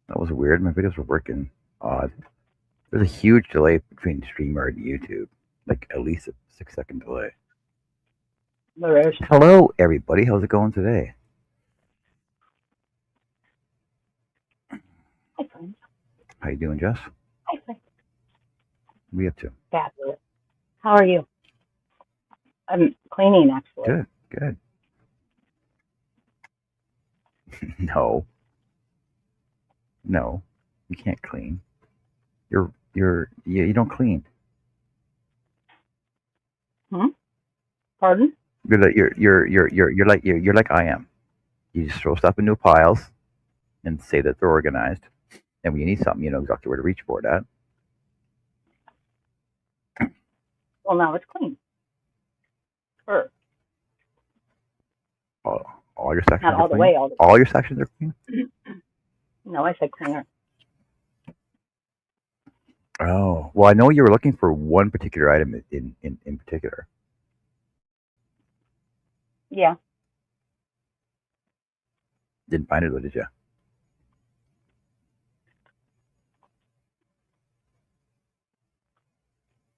That was weird. My videos were working odd. There's a huge delay between StreamYard and YouTube, like at least a 6-second delay. There is. Hello, everybody. How's it going today? Hi, friends. How you doing, Jess? Hi, friends. What are you up to? Fabulous. How are you? I'm cleaning, actually. Good, good. No, no, you can't clean. You don't clean. Hmm? Pardon? You're like I am. You just throw stuff into piles and say that they're organized. And when you need something, you know exactly where to reach for it at. Well, now it's clean. Or All your not sections are all the clean. way, all the All your sections are clean. No, I said cleaner. Oh, well, I know you were looking for one particular item in particular. Yeah. Didn't find it, though, did you?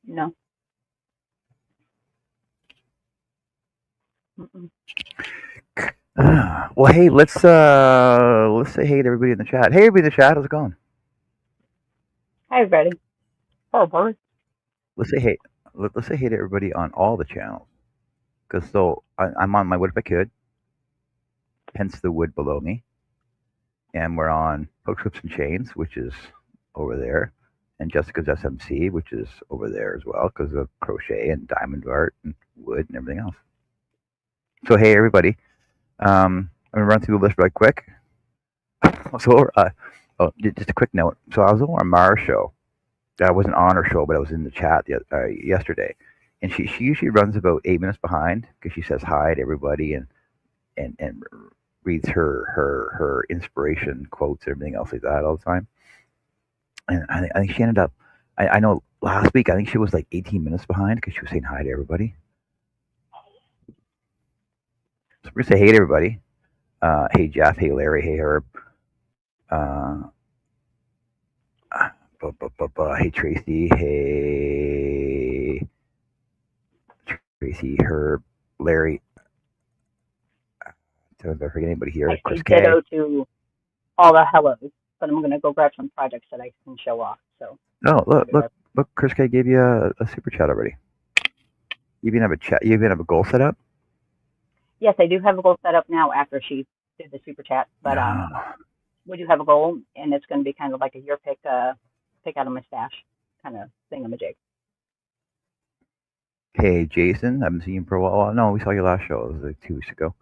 No. Mm-mm. Well, hey, let's say hey to everybody in the chat. Hey, everybody in the chat, how's it going? Hi, everybody. Oh, bird. Let's say hey. Let's say hey to everybody on all the channels. Because I'm on my Wood If I Could, hence the wood below me, and we're on Hooks, Hoops, and Chains, which is over there, and Jessica's SMC, which is over there as well, because of crochet and diamond art and wood and everything else. So hey, everybody. I'm gonna run through the list right quick. So, just a quick note. So I was over on Mara's show. I wasn't on her show, but I was in the chat yesterday, and she usually runs about 8 minutes behind because she says hi to everybody and reads her inspiration quotes and everything else like that all the time. And I think she ended up. I know last week I think she was like 18 minutes behind because she was saying hi to everybody. So we're gonna say hey to everybody. Hey Jeff. Hey Larry. Hey Herb. Uh, hey Tracy. Hey Tracy. Herb. Larry. If I forget anybody here, I Chris say K. ditto to all the hellos, but I'm going to go grab some projects that I can show off. So Oh, I'll be right. look! Chris K gave you a super chat already. You even have a chat. You even have a goal set up. Yes, I do have a goal set up now after she did the super chat, but Oh. we do have a goal, and it's going to be kind of like a your pick out of my stash kind of thingamajig. Hey, Jason. I haven't seen you for a while. Oh, no, we saw you last show. It was like 2 weeks ago.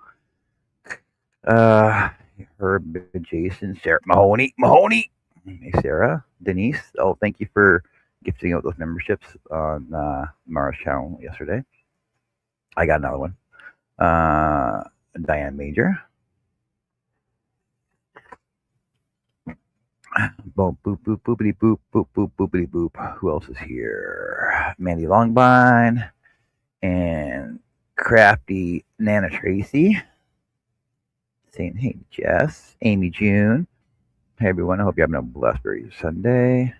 Uh, Herb, Jason, Sarah, Mahoney. Hey, Sarah, Denise. Oh, thank you for gifting out those memberships on Mara's channel yesterday. I got another one. Diane Major. Boop, boop, boop, boopity, boop, boop, boop, boopity, boop. Who else is here? Mandy Longbine and Crafty Nana Tracy. Saying, hey, Jess, Amy June. Hey, everyone. I hope you're having a blessed Sunday.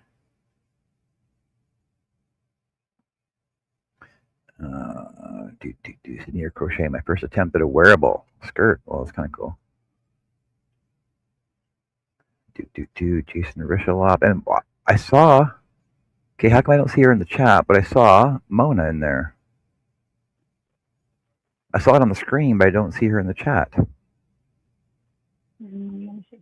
Near crochet. My first attempt at a wearable skirt. Well, it's kind of cool. Jason Rishalop. And I saw. Okay, how come I don't see her in the chat? But I saw Mona in there. I saw it on the screen, but I don't see her in the chat. Let me see.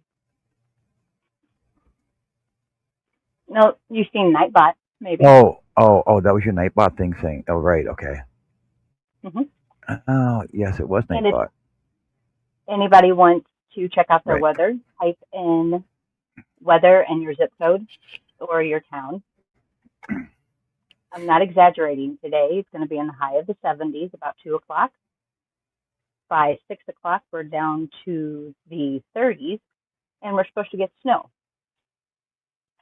No, you've seen Nightbot, maybe. Oh, that was your Nightbot thing saying. Oh, right, okay. Mm-hmm. Oh, yes, it was And if Nightbot. anybody wants to check out their Right. weather, type in weather and your zip code or your town. I'm not exaggerating. Today it's going to be in the high of the 70s about 2 o'clock. By 6 o'clock, we're down to the 30s, and we're supposed to get snow.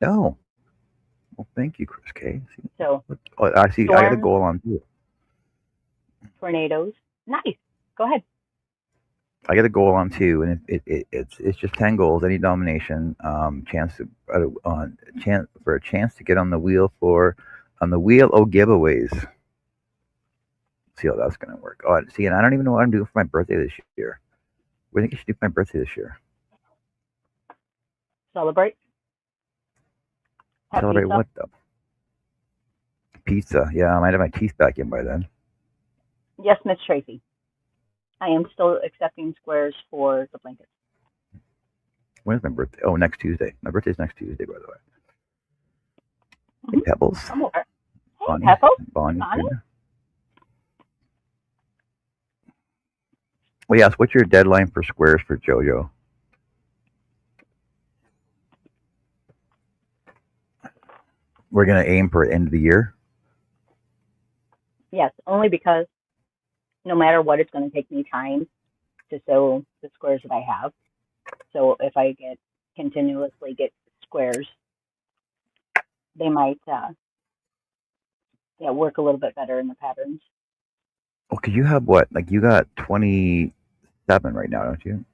Oh, well, thank you, Chris K. So, I see. I got a goal on too. tornadoes. Nice. Go ahead. I got a goal on two, and it's just 10 goals. Any domination, chance to on chance for a chance to get on the wheel on the wheel of giveaways. See how that's gonna work. Oh, see, and I don't even know what I'm doing for my birthday this year. What do you think I should do for my birthday this year? Celebrate. Have Celebrate pizza. what though? Pizza. Yeah, I might have my teeth back in by then. Yes, Miss Tracy. I am still accepting squares for the blankets. When's my birthday? Oh, next Tuesday. My birthday's next Tuesday, by the way. Hey, Mm-hmm. Pebbles, I'm over. Hey, Bonnie, Peppo. Hey, Bonnie, Bonnie. Junior. Well, yes. What's your deadline for squares for JoJo? We're gonna aim for end of the year. Yes, only because no matter what, it's going to take me time to sew the squares that I have. So if I continuously get squares, they might yeah, work a little bit better in the patterns. Oh, cause you have what? Like you got 27 right now, don't you?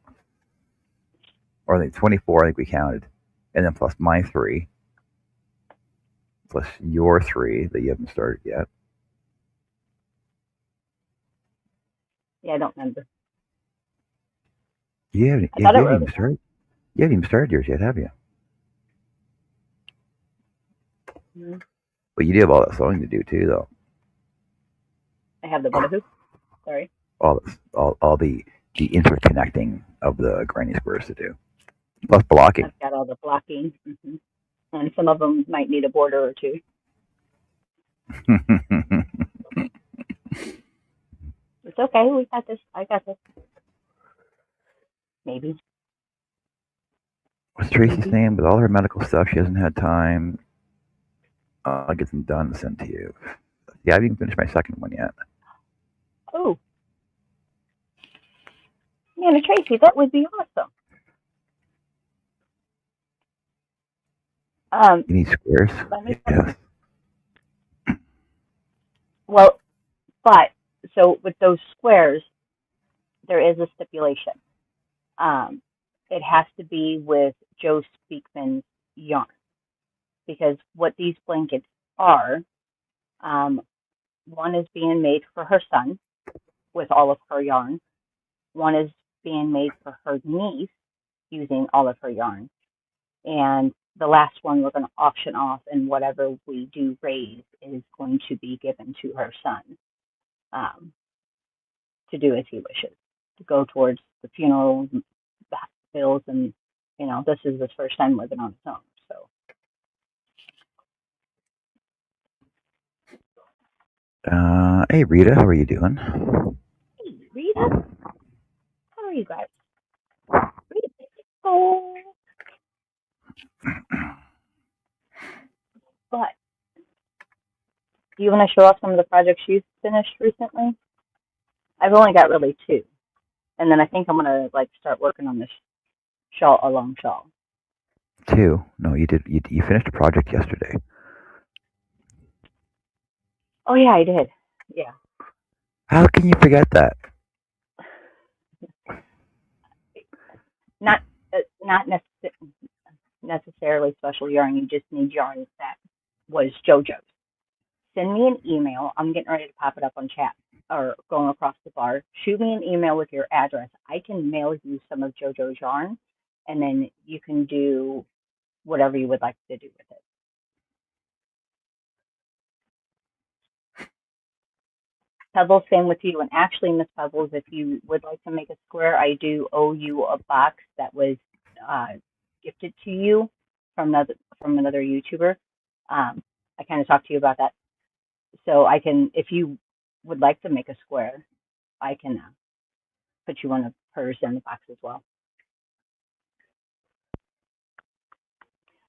Or like 24? I think we counted, and then plus my three, plus your three that you haven't started yet. Yeah, I don't remember. I You thought it haven't really even started. You haven't even started yours yet, have you? was. But you do have all that sewing to do too, though. I have the what hoop. Sorry. All the interconnecting of the granny squares to do, plus blocking. I've got all the blocking. And some of them might need a border or two. It's okay. We got this. I got this. Maybe. What's Tracy's Maybe. name? With all her medical stuff, she hasn't had time. I'll get them done and sent to you. Yeah, I haven't even finished my second one yet. Oh, Nana Tracy, that would be awesome. Um, You need squares? let me. Yes. Well, but so with those squares, there is a stipulation. Um, it has to be with Joe Speakman's yarn because what these blankets are, um, one is being made for her son with all of her yarn. One is being made for her niece using all of her yarn. And the last one we're going to auction off, and whatever we do raise is going to be given to her son um, to do as he wishes, to go towards the funeral, the bills, and this is his first time living on his own. So, Hey Rita, how are you doing? hey, Rita, how are you guys? Rita, oh, but do you want to show off some of the projects you've finished recently? I've only got really two, and then I think I'm gonna like start working on this shawl, a long shawl. Two. No, you did. You finished a project yesterday. Oh yeah, I did. Yeah, How can you forget that? not not necessarily special yarn. You just need yarn that was JoJo's. Send me an email. I'm getting ready to pop it up on chat or going across the bar. Shoot me an email with your address. I can mail you some of JoJo's yarn, and then you can do whatever you would like to do with it. Pebbles, same with you. And actually, Miss Pebbles, if you would like to make a square, I do owe you a box that was uh, gifted to you from another YouTuber. I kind of talked to you about that, so I can, if you would like to make a square, I can put you one of hers in the box as well.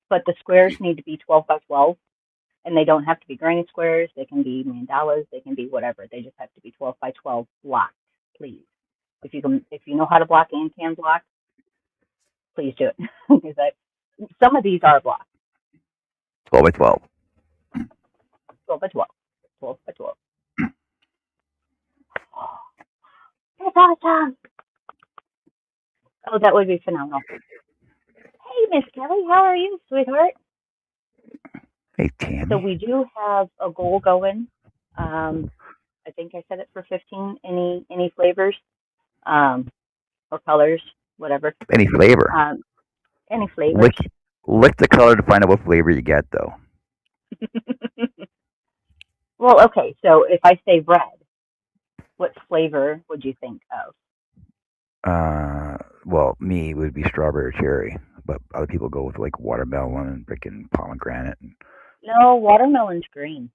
But the squares need to be 12 by 12, and they don't have to be granny squares. They can be mandalas. They can be whatever. They just have to be 12 by 12 blocked, please. If you know how to block and can block, please do it. Because some of these are blocked, 12 by 12. 12 by 12, 12 by 12. Oh, that's awesome. Oh, that would be phenomenal. Hey, Miss Kelly, how are you, sweetheart? Hey, So Tammy. we do have a goal going. Um, I think I said it for 15. Any flavors, um, or colors, whatever. Any flavor. Um, any flavors. Lick, lick the color to find out what flavor you get, though. Well, okay. So if I say red, what flavor would you think of? Well, me would be strawberry cherry, but other people go with like watermelon and freaking pomegranate. And No, watermelon's green.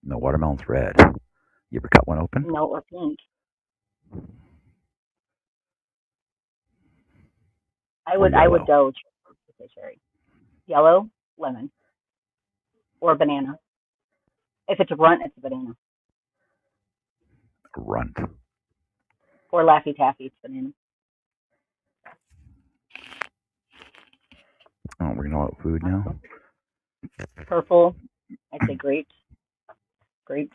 no, watermelon's red. You ever cut one open? No, or pink. I Or would I would yellow? go cherry, yellow, lemon, or banana. If it's a runt, it's a banana. Runt. Or Laffy Taffy, it's banana. Oh, we're gonna about food now. Awesome. Purple, I'd say grapes, grape,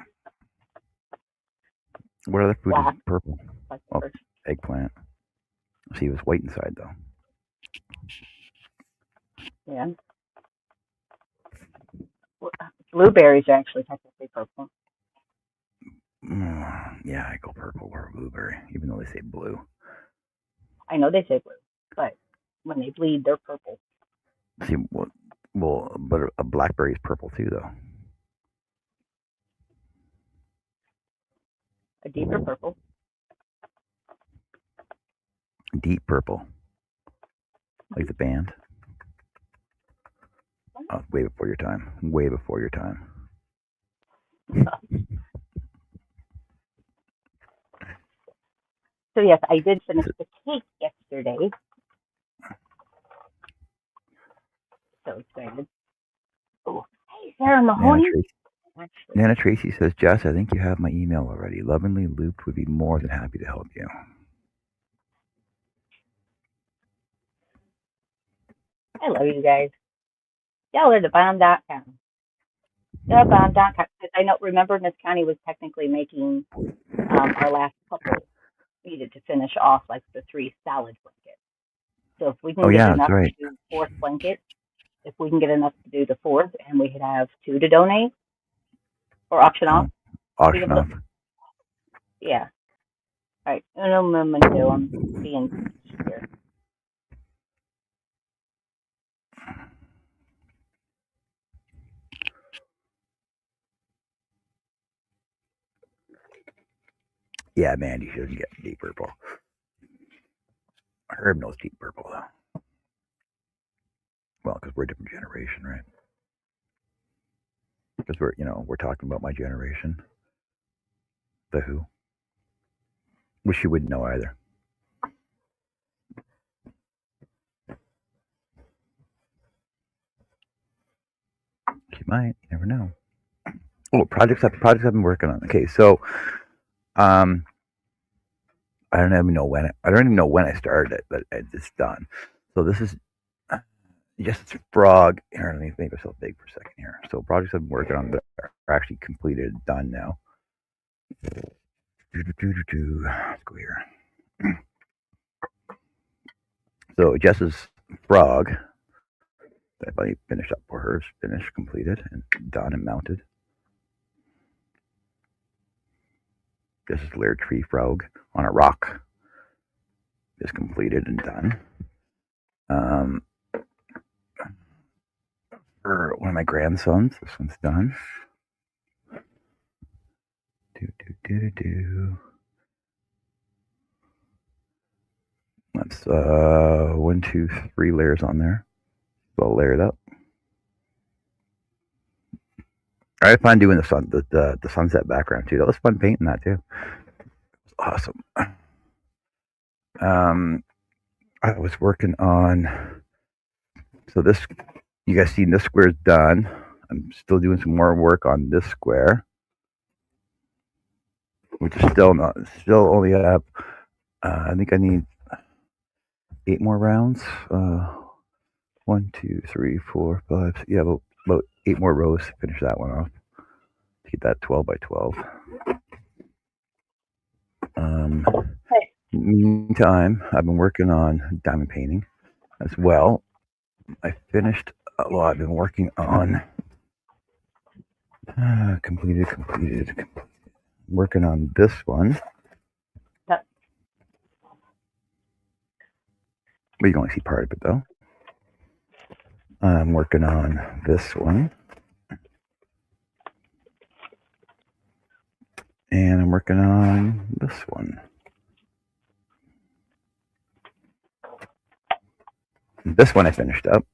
What other food is black, purple? like Oh, first. eggplant. See, it was white inside though. Yeah. Blueberries are actually technically purple. Yeah, I go purple or blueberry, even though they say blue. I know they say blue, but when they bleed, they're purple. See, but a blackberry is purple too, though. A deeper purple. Deep purple, like the band. Oh, way before your time. Way before your time. So yes, I did finish the cake yesterday. So excited. Oh, hey, Sarah Nana Mahoney. Tracy. Actually, Nana Tracy says, Jess, I think you have my email already. Lovingly Looped would be more than happy to help you. I love you guys. Y'all are the bomb.com. The bomb.com. Because I know, remember, Miss Connie was technically making our last couple needed to finish off like the three solid blankets. So if we Oh can get yeah, that's enough to right. do the fourth blanket, if we can get enough to do the fourth, and we could have two to donate or auction off, Oh, be auction able to, off. yeah. All right, uno momento. I'm being here. Yeah, Mandy shouldn't get deep purple. Herb knows deep purple though. Well, because we're a different generation, right? Because we're talking about my generation, the Who, which you wouldn't know either. She might. You never know. Oh, projects I've been working on. Okay, so um, I don't even know when I started it, but it's done. So this is just it's a frog. Here, let me make myself big for a second here. So projects I've been working on that are actually completed, done now. Let's go here. So Jess's frog that I finally finished up for her is finished, completed, and done and mounted. Jess's layered tree frog on a rock is completed and done. Um, for one of my grandsons, this one's done. Do do do do do. That's one, two, three layers on there. So I'll layer it up. I had fun doing the sunset background too. That was fun painting that too. It was awesome. I was working on this. You guys seen this square's done. I'm still doing some more work on this square, which is still only have. I think I need 8 more rounds. One, two, three, four, five. Yeah, about 8 more rows to finish that one off. To get that 12 by 12. Um, Hey, meantime, I've been working on diamond painting as well. I finished. Well, I've been working on completed. Working on this one. That, But you can only see part of it though. I'm working on this one. And I'm working on this one. This one I finished up.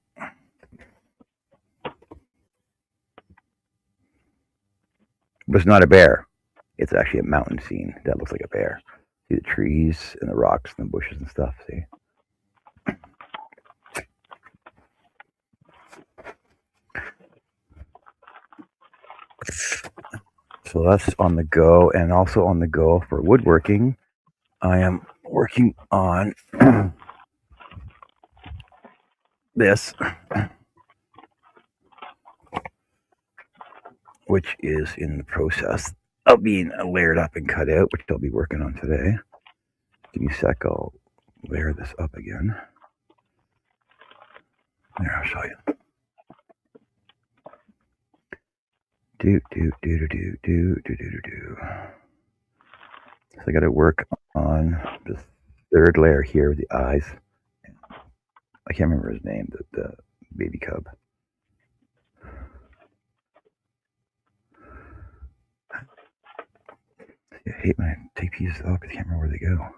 But it's not a bear. It's actually a mountain scene that looks like a bear. See the trees and the rocks and the bushes and stuff. See? So that's on the go, and also on the go for woodworking. I am working on this, which is in the process of being layered up and cut out, which I'll be working on today. Give me a sec, I'll layer this up again. There, I'll show you. So I got to work on this third layer here with the eyes. I can't remember his name, the baby cub. I hate when I take pieces off because I can't remember where they go.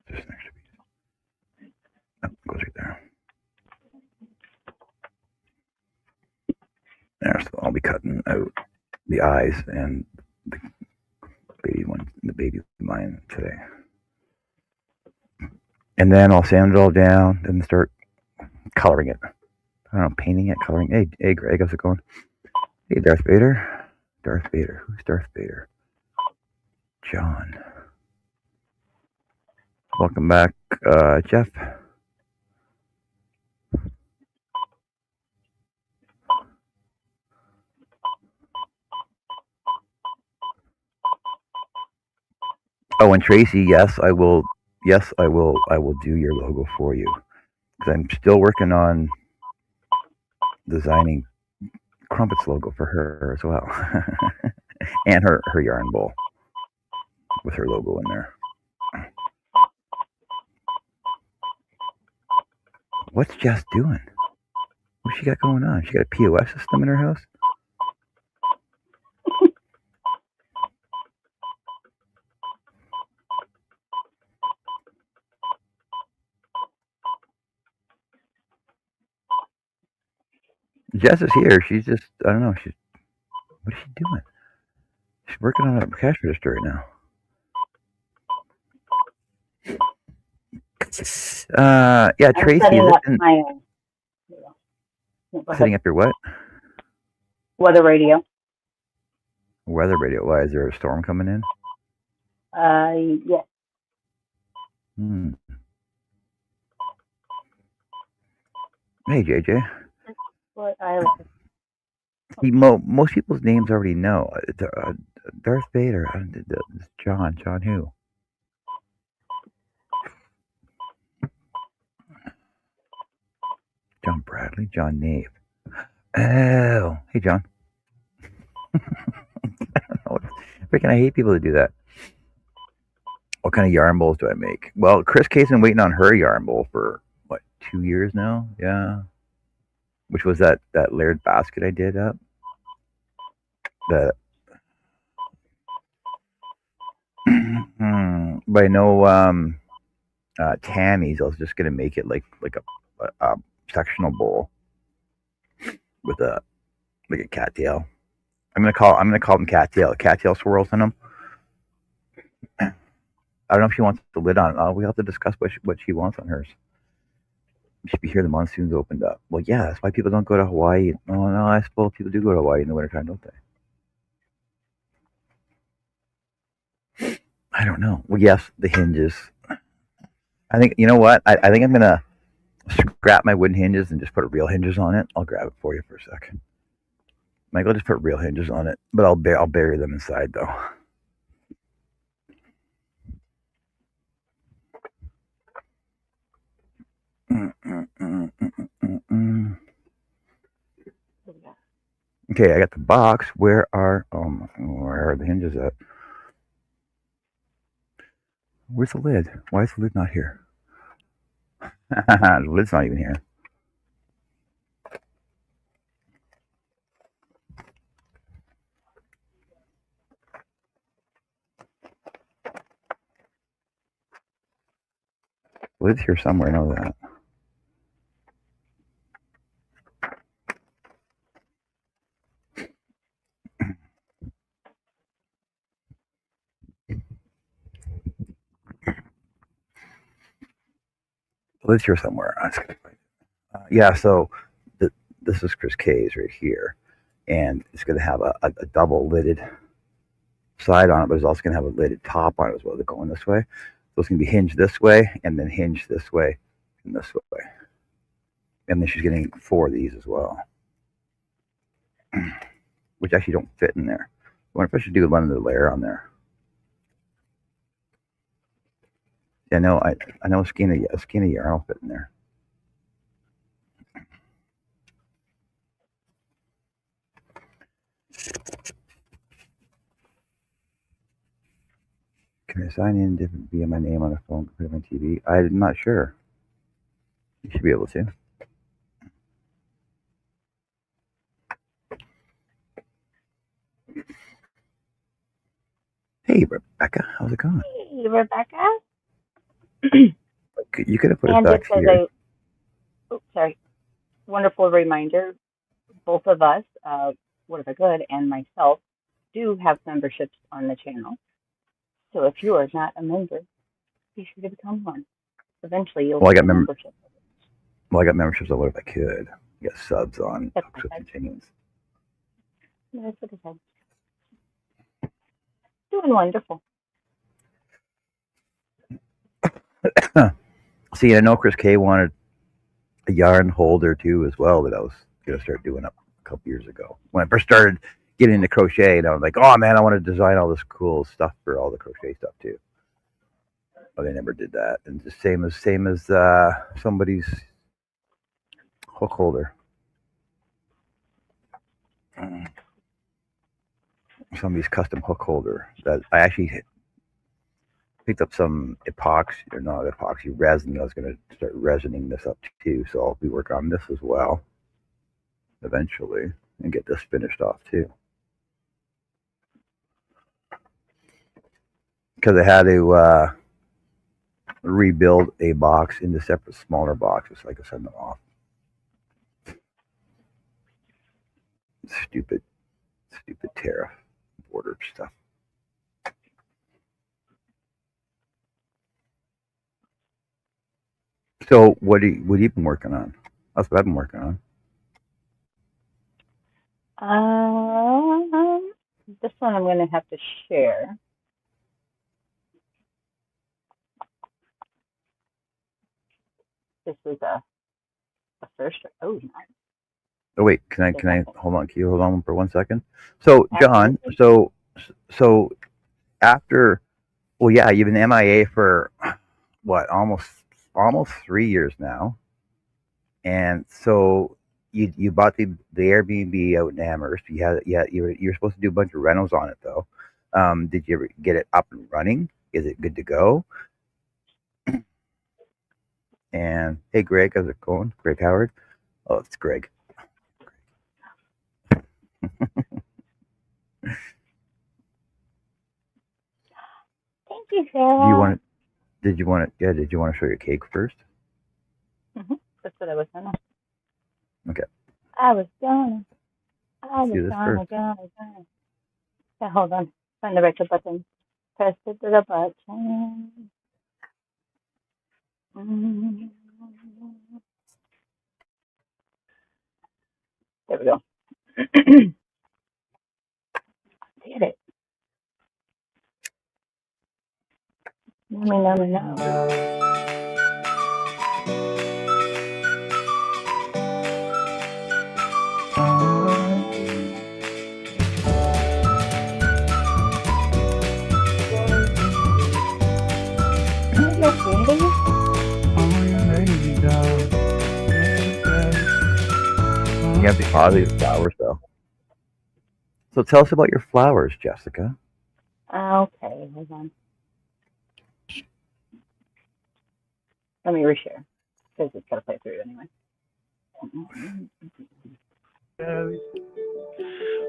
This next piece. Oh, it goes right there. There, so I'll be cutting out the eyes and the baby one, the baby mine today. And then I'll sand it all down and start coloring it. I don't know, painting it, coloring. Hey, Greg, how's it going? Hey, Darth Vader. Darth Vader. Who's Darth Vader? John. Welcome back, Jeff. Oh, and Tracy, yes, I will. Yes, I will. I will do your logo for you because I'm still working on designing Crumpet's logo for her as well, and her yarn bowl with her logo in there. What's Jess doing? What's she got going on? She got a POS system in her house? Jess is here. She's just, I don't know. What is she doing? She's working on a cash register right now. Yeah, Tracy. Setting up my setting up your what? Weather radio. Weather radio. Why is there a storm coming in? Yes. Hey, JJ. What I like. See, most people's names already know. Darth Vader. John. John who? John Bradley. John Nave. Oh, hey, John. I don't know. Freaking, I hate people that do that. What kind of yarn bowls do I make? Well, Chris Kay's been waiting on her yarn bowl for, what, 2 years now? Yeah. Which was that layered basket I did up. But I know Tammy's. I was just gonna make it like a sectional bowl with a cattail. I'm gonna call them cattail swirls in them. I don't know if she wants the lid on. We have to discuss what she wants on hers. You should be here. The monsoon's opened up. Well, yeah, that's why people don't go to Hawaii. Oh no, I suppose people do go to Hawaii in the wintertime, don't they? I don't know. Well, yes, the hinges. I think, you know what? I think I'm gonna scrap my wooden hinges and just put real hinges on it. I'll grab it for you for a second. Michael just put real hinges on it, but I'll bury them inside though. Okay, I got the box. Where are the hinges at? Where's the lid? Why is the lid not here? The lid's not even here. The lid's here somewhere. I know that. The lid's here somewhere. Yeah. So the, this is Chris K's right here, and it's going to have a double lidded side on it, but it's also going to have a lidded top on it as well. They're going this way, so it's going to be hinged this way and then hinged this way and this way. And then she's getting 4 of these as well, which actually don't fit in there. I wonder if I should do another layer on there. Yeah, no, I know a skein of yarn will fit in there. Can I sign in different via my name on a phone compared to my TV? I'm not sure. You should be able to. Hey, Rebecca, how's it going? Hey, Rebecca. You could have put us And back just as here. wonderful reminder, both of us, What If I Could, and myself, do have memberships on the channel. So if you are not a member, be sure to become one. Eventually, you'll Well, I see got a membership. memberships on What If I Could. I got subs on That's my subscription side. chains. That's what I said. Doing wonderful. See, I know Chris K wanted a yarn holder too as well that I was gonna start doing up a couple years ago when I first started getting into crochet. And I was like, oh man, I want to design all this cool stuff for all the crochet stuff too. But I never did that. And the same as somebody's hook holder. Somebody's custom hook holder that I actually picked up some epoxy or not epoxy resin. I was going to start resining this up too, so I'll be working on this as well eventually and get this finished off too. Because I had to rebuild a box into separate smaller boxes so I could send them off. Stupid tariff border stuff. So what have you been working on? That's what I've been working on. This one I'm going to have to share. This is a first. Oh, nice. Oh wait, can I hold on? Can you hold on for 1 second? So John, Absolutely. so after, well, yeah, you've been MIA for what, almost 3 years now, and so you bought the Airbnb out in Amherst. You were supposed to do a bunch of rentals on it though. Did you ever get it up and running? Is it good to go? And hey, Greg, how's it going? Greg Howard. Oh, it's Greg. Thank you, Do Sarah. you want to? Did you want to show your cake first? That's what I was gonna. Okay. I was gonna. Do this first. Yeah, hold on. Find the record button. Press it to the button. There we go. Did it. No. positive flowers, though. So tell us about your flowers, Jessica. Okay, hold on. Let me reshare because it's got to play through anyway.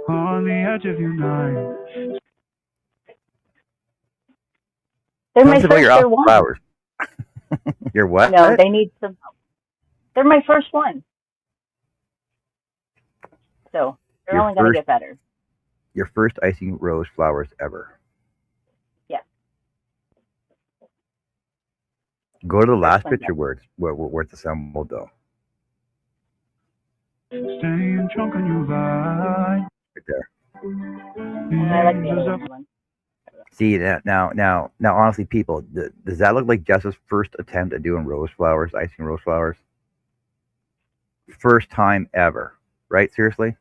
On the edge of your mind. They're Tell my us about first your or awesome one. flowers. Your what? No, they need some help. They're my first one, so they're Your only going to first, get better. your first icing rose flowers ever. Yeah, Go to the first last ones picture ever. where it's assembled, though. Staying drunk on your vibe. Right there. I like the other one. See that now. Honestly, people, does that look like Jess's first attempt at doing rose flowers, icing rose flowers? First time ever, right? Seriously,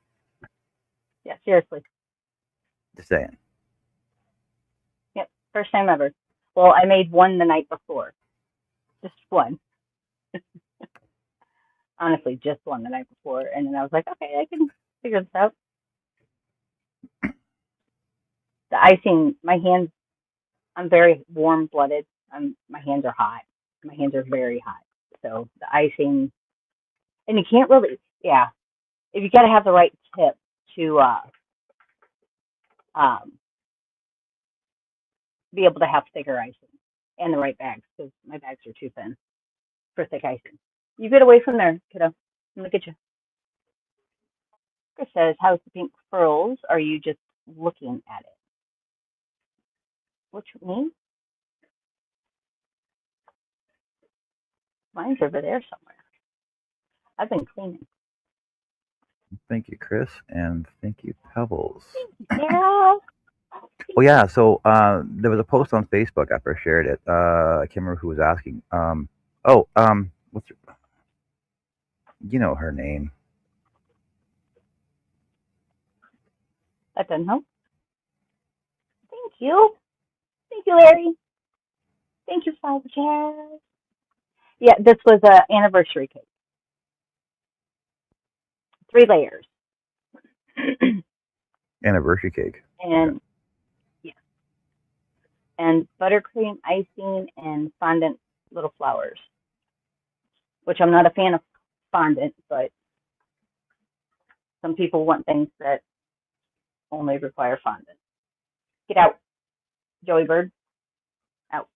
Yeah, seriously. just saying. Yep, first time ever. Well, I made one the night before. Just one. Honestly, just one the night before. And then I was like, okay, I can figure this out. The icing, my hands, I'm very warm blooded. My hands are hot. My hands are very hot. So the icing, and you can't really, yeah, if you got to have the right tip to um, be able to have thicker icing and the right bags because my bags are too thin for thick icing. You get away from there, kiddo. Look at you. Chris says, how's the pink frills? Are you just looking at it? Which me? Mine's over there somewhere. I've been cleaning. Thank you, Chris, and thank you, Pebbles. Yeah. Oh yeah, so there was a post on Facebook after I shared it. I can't remember who was asking. What's her, you know her name? That doesn't help. Thank you. Thank you, Larry. Thank you, Father Jazz. Yeah, this was a anniversary cake. 3 layers. Anniversary cake. Okay. And yeah, and buttercream icing and fondant little flowers. Which I'm not a fan of fondant, but some people want things that only require fondant. Get out, Joey Bird. Out.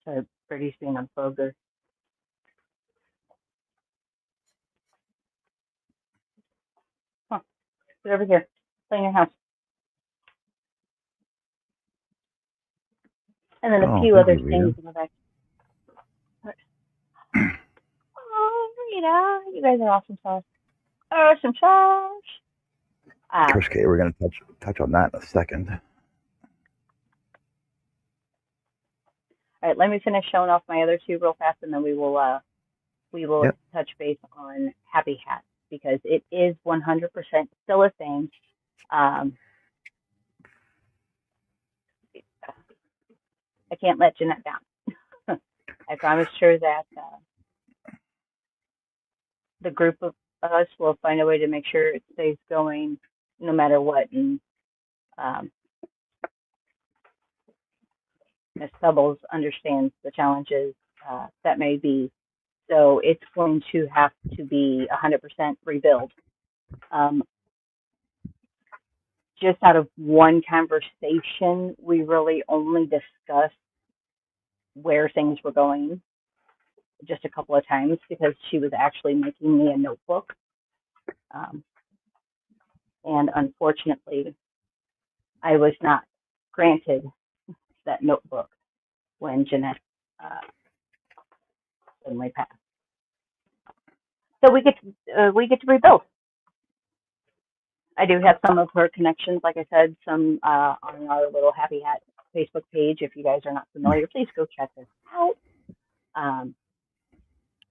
Sorry, Birdie's being a bogger. Huh, get over here. Play in your house. And then a Oh, few thank other you, Rita. things in the back. Oh, Rita, you guys are awesome sauce. Awesome sauce. Chris K. We're gonna touch on that in a second. All right, let me finish showing off my other two real fast, and then we will Yep. touch base on Happy Hat because it is 100% still a thing. Um, I can't let Jeanette down. I promised her that the group of us will find a way to make sure it stays going no matter what. And um, Ms. Pebbles understands the challenges that may be. So it's going to have to be 100% rebuild. Um, just out of one conversation, we really only discussed where things were going just a couple of times because she was actually making me a notebook. Um, and unfortunately, I was not granted that notebook when Jeanette uh, suddenly passed. So we get to rebuild. I do have some of her connections, like I said, some on our little Happy Hat Facebook page. If you guys are not familiar, please go check this out. Um,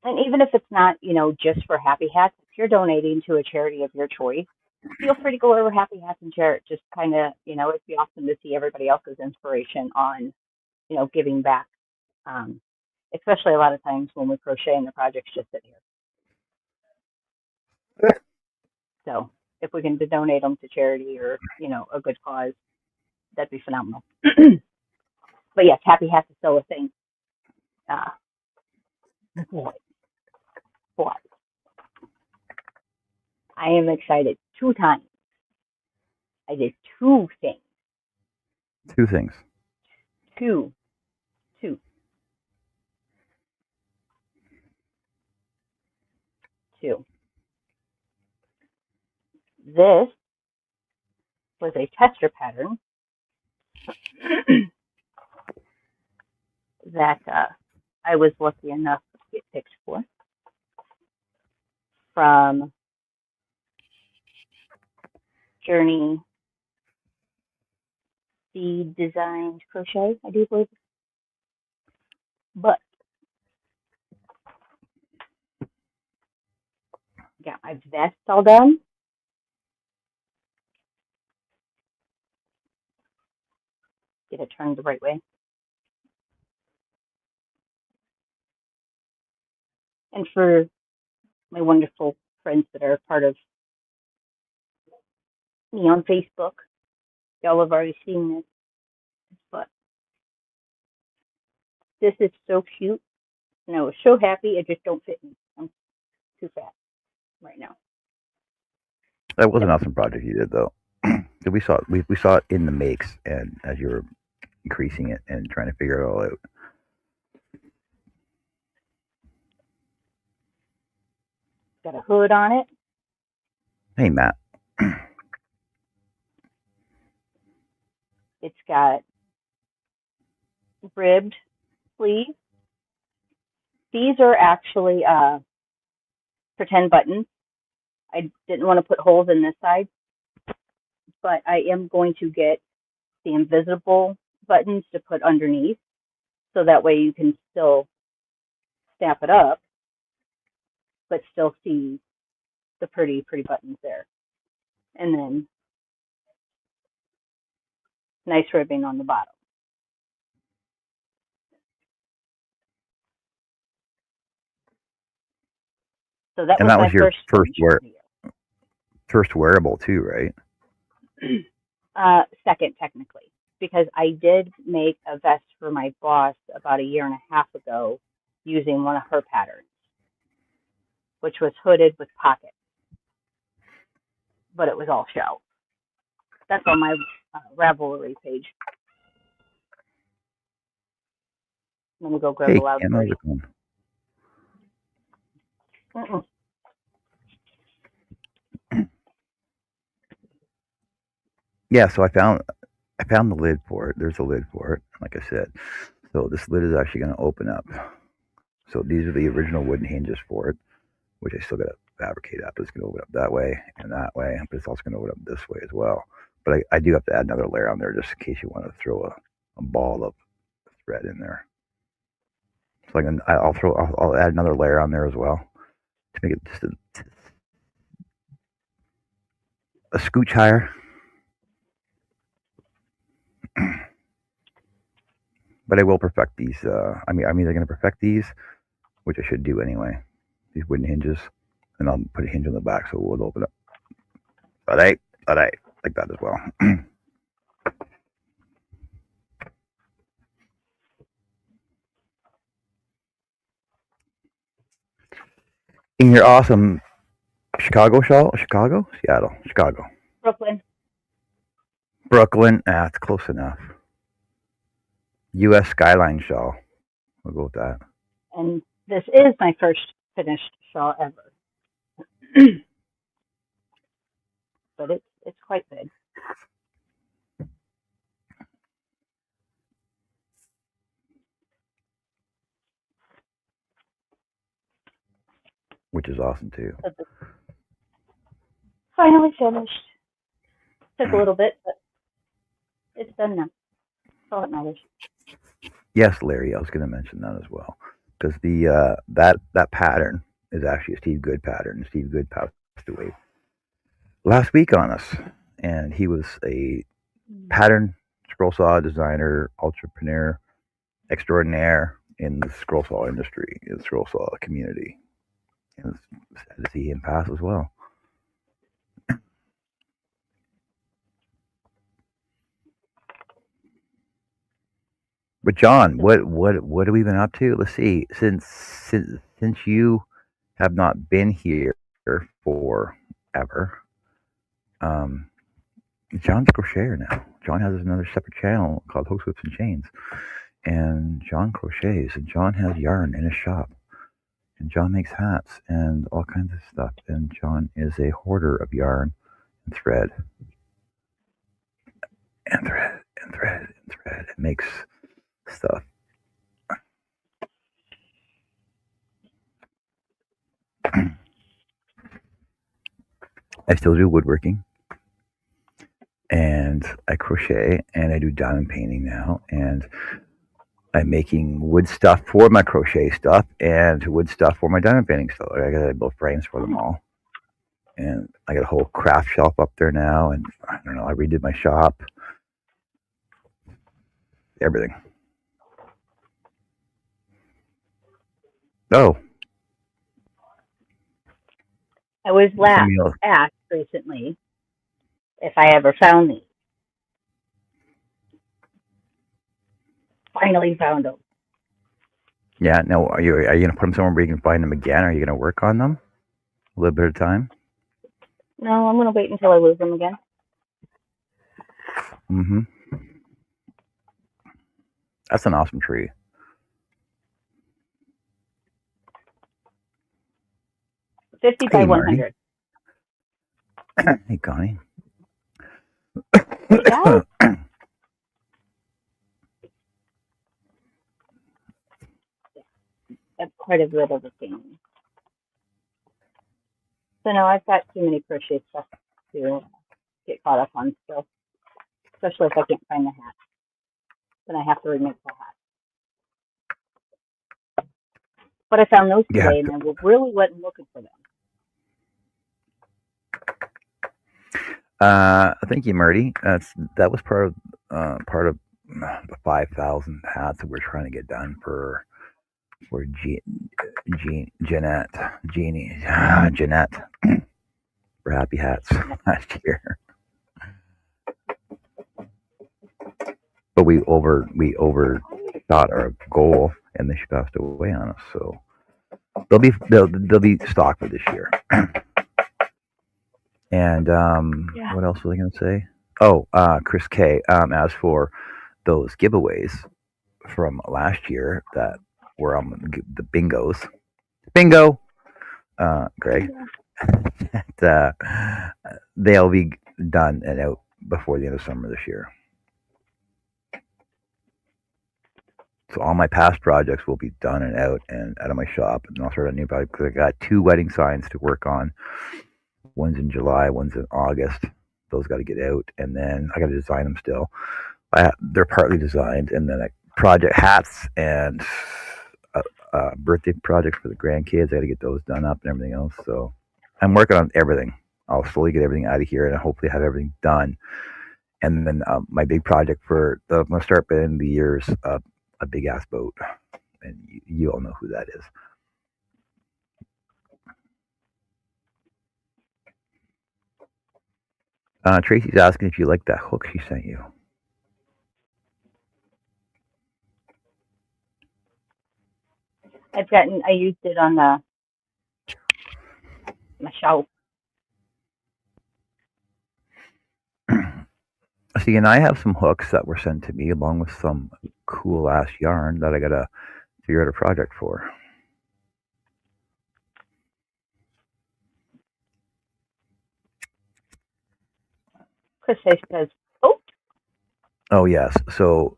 and even if it's not, just for Happy Hats, if you're donating to a charity of your choice, feel free to go over Happy Hats and share it. Just kind of, it'd be awesome to see everybody else's inspiration on, giving back. especially a lot of times when we crochet and the projects just sit here. So if we can donate them to charity or, a good cause, that'd be phenomenal. But yes, Happy has to sew a thing. Uh, boy, boy, I am excited. 2 times. I did 2 things. Two things. Two. Two. Two. This was a tester pattern that I was lucky enough to get picked for from Journey Seed Designed Crochet, I do believe. But got my vest all done. Get it turned the right way. And for my wonderful friends that are part of me on Facebook, y'all have already seen this, but this is so cute, and I was so happy it just don't fit me. I'm too fat right now. That was an So, awesome project you did, though. We saw it in the makes, and as you were increasing it and trying to figure it all out. got a hood on it. Hey, Matt. It's got ribbed sleeves. These are actually pretend buttons. I didn't want to put holes in this side, but I am going to get the invisible buttons to put underneath, so that way you can still snap it up, but still see the pretty, pretty buttons there. And then nice ribbing on the bottom. So that And was that my was your first finished video. first wearable too, right? Second, technically, because I did make a vest for my boss about a year and a half ago using one of her patterns, which was hooded with pockets, but it was all shell. That's on my Ravelry page. Let me go grab a Hey, loud Cam, how's version. it going? Mm-mm. Yeah, so I found the lid for it. There's a lid for it, like I said. So this lid is actually going to open up. So these are the original wooden hinges for it, which I still got to fabricate up. It's going to open up that way and that way, but it's also going to open up this way as well. But I do have to add another layer on there just in case you want to throw a ball of thread in there. So I'll add another layer on there as well to make it just a scooch higher. But I will perfect these. I'm either going to perfect these, which I should do anyway, these wooden hinges, and I'll put a hinge on the back so it will open up. Alright, alright, like that as well. In your awesome Chicago shawl, Seattle, Chicago, Brooklyn. Brooklyn. Ah, it's close enough. U.S. skyline shawl. We'll go with that. And this is my first finished shawl ever. But it's quite big. Which is awesome too. So this finally finished. Took a little bit, but it's done now. That's all that matters. Yes, Larry, I was going to mention that as well because the that pattern is actually a Steve Good pattern. Steve Good passed away last week on us, and he was a pattern scroll saw designer, entrepreneur extraordinaire in the scroll saw industry, in the scroll saw community. And it's sad to see him pass as well. But John, So, what have we been up to? Let's see. Since you have not been here forever, um, John's a crocheter now. John has another separate channel called Hooks, Whips, and Chains, and John crochets, and John has yarn in his shop, and John makes hats and all kinds of stuff. And John is a hoarder of yarn and thread and thread and thread and thread. It makes stuff. I still do woodworking, and I crochet, and I do diamond painting now, and I'm making wood stuff for my crochet stuff and wood stuff for my diamond painting stuff. I got to build frames for them oh, all, and I got a whole craft shelf up there now. And I don't know, I redid my shop, everything. Oh, I was somebody else. asked recently if I ever found these. Finally found them. Yeah. No, are you gonna put them somewhere where you can find them again? Are you gonna work on them a little bit of time? No, I'm gonna wait until I lose them again. Mm-hmm. That's an awesome tree. 50 by Hey, Marty. 100. Hey, Connie. Hey guys, that's quite a bit of a thing. So no, I've got too many crochet stuff to get caught up on still, especially if I can't find the hat. Then I have to remake the hat. But I found those Yeah. today, and I really wasn't looking for them. Thank you, Marty. That was part of the 5,000 hats that we're trying to get done for Jeanette, Jeanette for Happy Hats last year. But we overshot our goal, and then she passed away on us. So they'll be stocked for this year. And Yeah. what else was I going to say? Oh, Chris K. As for those giveaways from last year that were on the bingos, bingo, Greg, that, they'll be done and out before the end of summer this year. So all my past projects will be done and out of my shop, and I'll start a new project because I got 2 wedding signs to work on. One's in July, one's in August. Those got to get out, and then I got to design them still. They're partly designed, and then project hats and birthday projects for the grandkids. I got to get those done up and everything else. So I'm working on everything. I'll slowly get everything out of here, and I hopefully have everything done. And then my big project I'm going to start by the end of the year is a big ass boat, and you all know who that is. Tracy's asking if you like that hook she sent you. I used it on my shelf. See, and I have some hooks that were sent to me along with some cool ass yarn that I gotta figure out a project for. Chris says, "Oh, Oh yes, so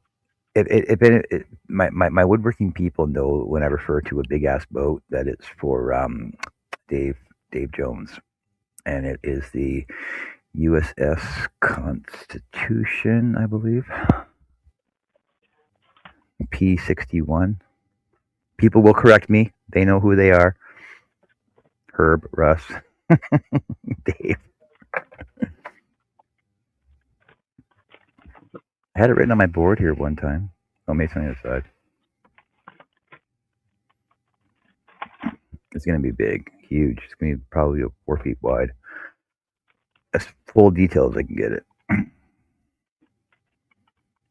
my woodworking people know when I refer to a big ass boat that it's for Dave Dave Jones, and it is the USS Constitution, I believe, P-61. People will correct me; they know who they are. Herb, Russ, Dave. I had it written on my board here one time. Oh, maybe it's on the other side. It's going to be big, huge. It's going to be probably 4 feet wide. As full detail as I can get it.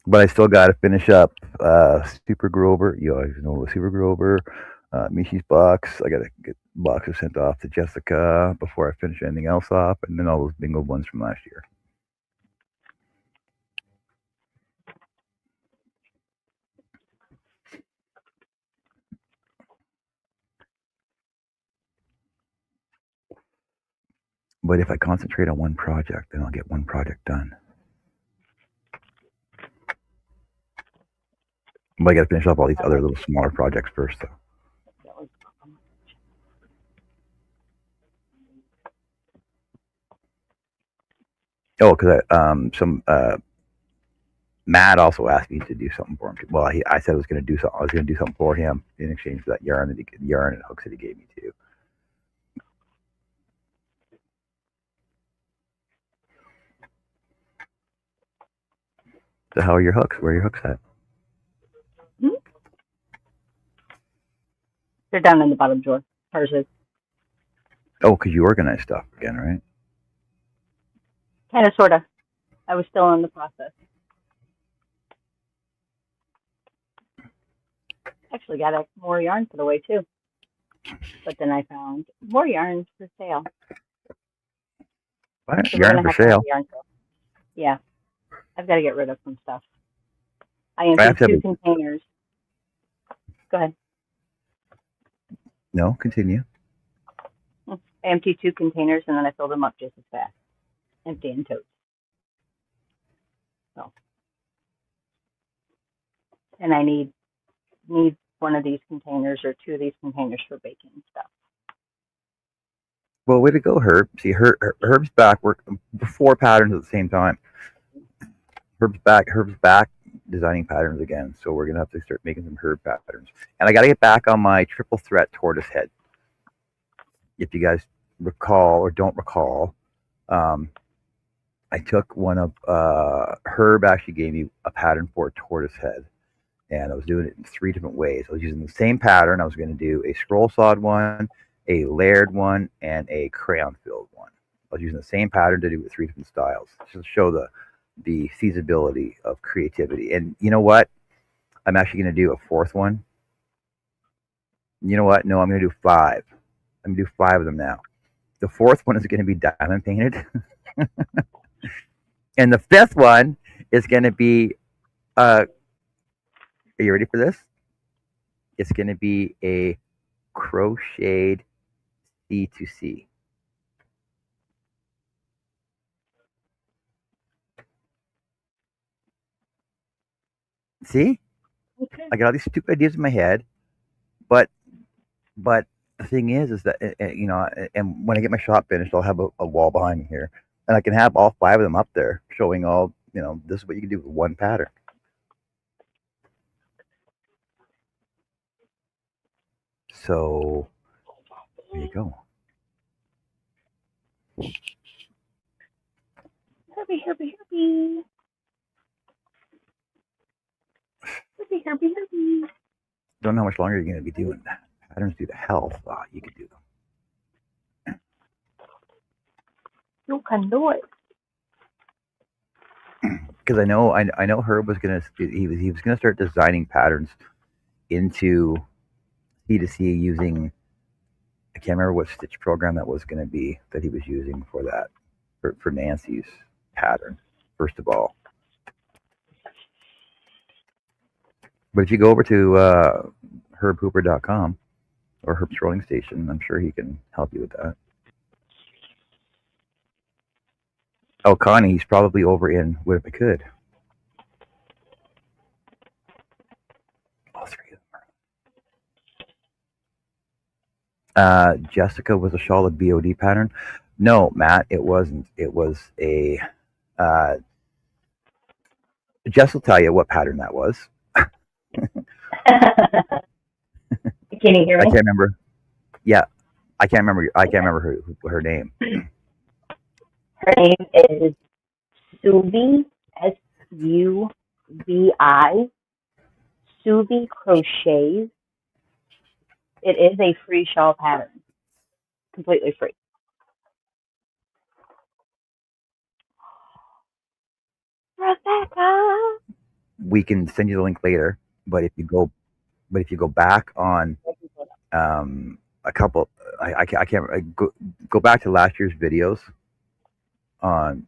But I still got to finish up Super Grover. You guys know Super Grover, Mishi's box. I got to get boxes sent off to Jessica before I finish anything else off, and then all those bingo ones from last year. But if I concentrate on one project, then I'll get one project done. But I got to finish up all these other little smaller projects first, though. Oh, because some Matt also asked me to do something for him. Well, I said I was going to do something. I was going to do something for him in exchange for that yarn and hooks that he gave me too. So how are your hooks? Where are your hooks at? They're down in the bottom drawer. Hers is. Oh, because you organize stuff again, right? Kind of, sort of. I was still in the process. Actually got more yarn put away too. But then I found more yarn for sale. What? So yarn for sale? Yarn sale. Yeah. I've got to get rid of some stuff. I emptied 2 containers. Go ahead. No, continue. I emptied 2 containers and then I filled them up just as fast. Empty and totes. So. And I need one of these containers or 2 of these containers for baking stuff. Well, way to go, Herb. See, Herb's back. We're 4 patterns at the same time. Herb's back designing patterns again. So we're going to have to start making some Herb patterns. And I got to get back on my triple threat tortoise head. If you guys recall or don't recall, I took one of Herb actually gave me a pattern for a tortoise head. And I was doing it in 3 different ways. I was using the same pattern. I was going to do a scroll sawed one, a layered one, and a crayon filled one. I was using the same pattern to do it with 3 different styles to show the feasibility of creativity. And you know what? I'm actually going to do a 4th one. You know what? No, I'm going to do 5. I'm going to do 5 of them now. The 4th one is going to be diamond painted. And the 5th one is going to be are you ready for this? It's going to be a crocheted C2C. See? Okay. I got all these stupid ideas in my head, but the thing is that you know, and when I get my shop finished, I'll have a wall behind me here, and I can have all 5 of them up there, showing all, you know, this is what you can do with one pattern. So there you go. Herbie, Herbie, Herbie. Herbie, Herbie, Herbie. Don't know how much longer you're going to be doing that. Patterns due to health. You could do them. You can do it. Because I know Herb was gonna he was gonna start designing patterns into C2C using, I can't remember what stitch program that was gonna be that he was using for that for Nancy's pattern first of all. But if you go over to herbhooper.com or Herb's Rolling Station, I'm sure he can help you with that. Oh, Connie, he's probably over in What If I Could. All 3 of them. Jessica was a shawl of BOD pattern. No, Matt, it wasn't. It was a. Jess will tell you what pattern that was. Can you hear me? I can't remember. Yeah, I can't remember. I can't remember her name. Her name is Suvi, SUVI. Suvi Crochets. It is a free shawl pattern. completely free. Rebecca! We can send you the link later, but if you go back on a couple, I can't go back to last year's videos on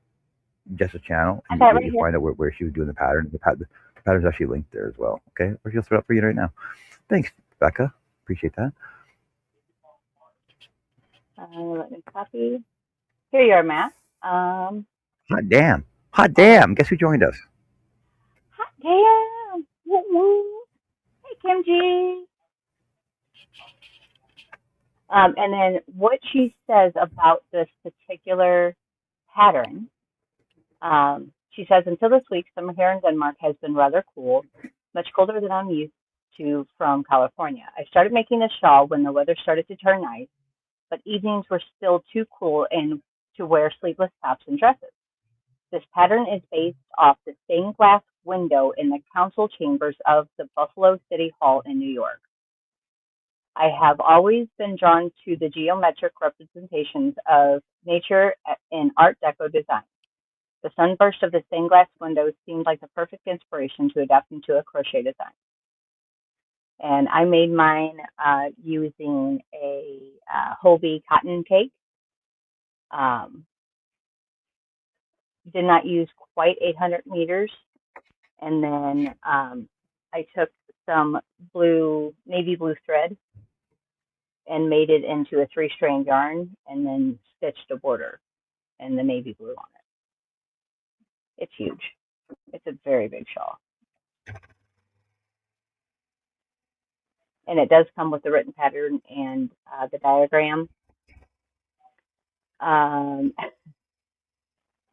just a channel, I and got it right you here. find out where she was doing the pattern. The pattern's actually linked there as well. Okay, we're just throw it up for you right now. Thanks, Becca. Appreciate that. Let me copy. Here you are, Matt. Um, Hot damn. Hot oh, damn. Guess who joined us? hot damn! Woo woo! Hey, Kim G. And then what she says about this particular pattern, she says, until this week, summer here in Denmark has been rather cool, much colder than I'm used to from California. I started making this shawl when the weather started to turn nice, but evenings were still too cool and to wear sleeveless tops and dresses. This pattern is based off the stained glass window in the council chambers of the Buffalo City Hall in New York. I have always been drawn to the geometric representations of nature in Art Deco design. The sunburst of the stained glass windows seemed like the perfect inspiration to adapt into a crochet design. And I made mine using a Hobie cotton cake. Um, did not use quite 800 meters. And then I took some navy blue thread and made it into a 3-strand yarn and then stitched a border and the navy blue on it. It's huge. It's a very big shawl. And it does come with the written pattern and the diagram. Um,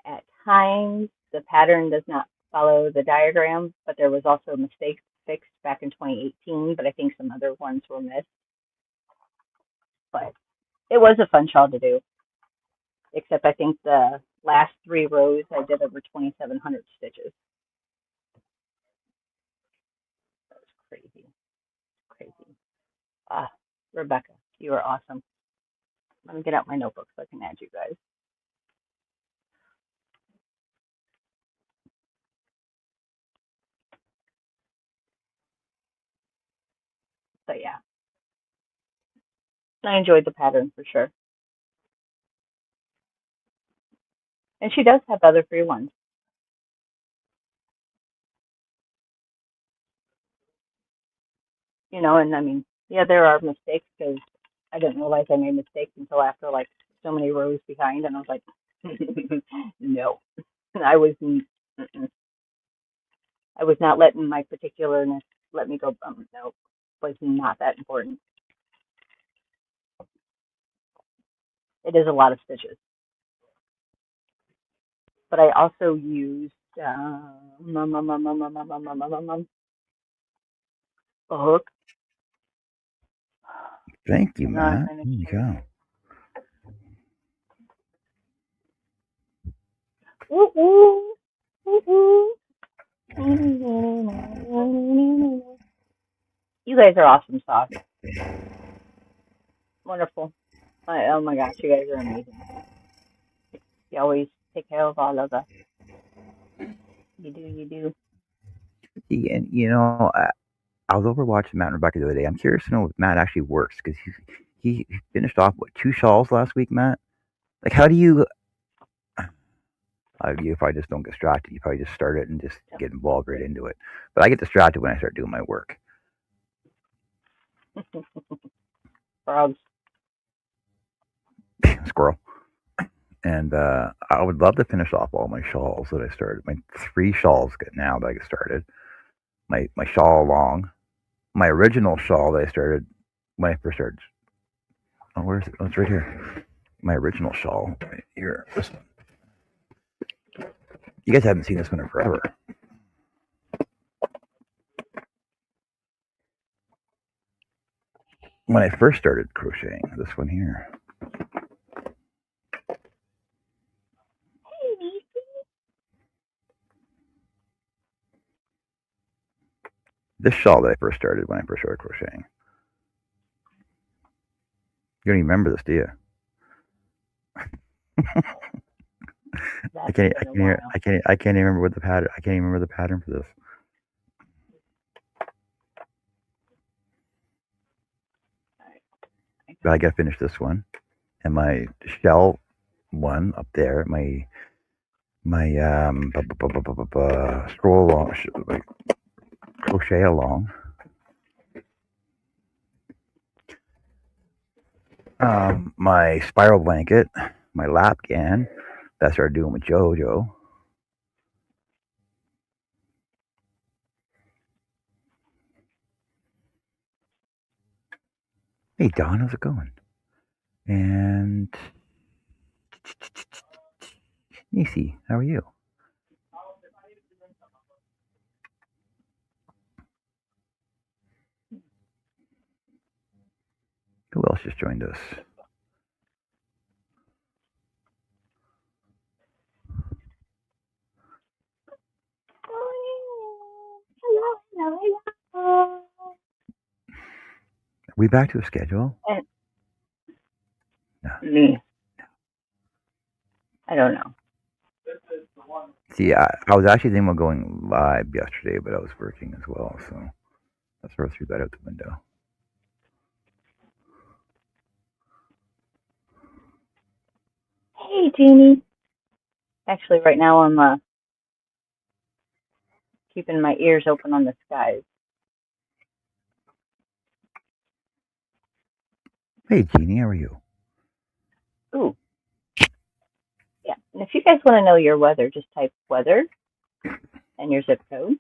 at times, the pattern does not follow the diagram, but there was also a mistake fixed back in 2018, but I think some other ones were missed. But it was a fun shawl to do, except I think the last 3 rows I did over 2,700 stitches. That was crazy, crazy. Ah, Rebecca, you are awesome. Let me get out my notebook so I can add you guys. So yeah, I enjoyed the pattern for sure. And she does have other free ones, and I mean, yeah, there are mistakes because I didn't realize I made mistakes until after like so many rows behind, and I was like, no, I was, I was not letting my particularness let me go. No, was not that important. It is a lot of stitches, but I also used a hook. Thank you, And now I'm Matt. trying to There you show you. go. Ooh, ooh, ooh, ooh. You guys are awesome sauce. Wonderful. Oh my gosh, you guys are amazing. You always take care of all of us. You do, you do. And I was over watching Matt and Rebecca the other day. I'm curious to know if Matt actually works because he finished off what 2 shawls last week, Matt. Like, how do you? You probably just don't get distracted. You probably just start it and just get involved right into it. But I get distracted when I start doing my work. Frogs. Squirrel. And I would love to finish off all my shawls that I started. My 3 shawls now that I started. My shawl along. My original shawl that I started when I first started. Oh, where is it? Oh, it's right here. My original shawl right here. This one. You guys haven't seen this one in forever. When I first started crocheting, this one here. This shawl that I first started when I first started crocheting. You don't even remember this, do you? That's been a while. I can't even remember what the pattern. I can't even remember the pattern for this. All right, I But got I gotta finish this one. And my shell one up there, my scroll along, like crochet along. My spiral blanket, my lapgan. That I started doing with JoJo. Hey Don, how's it going? And Nisi, how are you? Who else just joined us? hello, hello, hello. Are we back to a schedule? And No. me, I don't know. See, I was actually thinking about going live yesterday, but I was working as well, so I sort of threw that out the window. Hey, Jeannie. Actually, right now I'm keeping my ears open on the skies. Hey Jeannie, how are you? Ooh, yeah. And if you guys want to know your weather, just type weather and your zip code.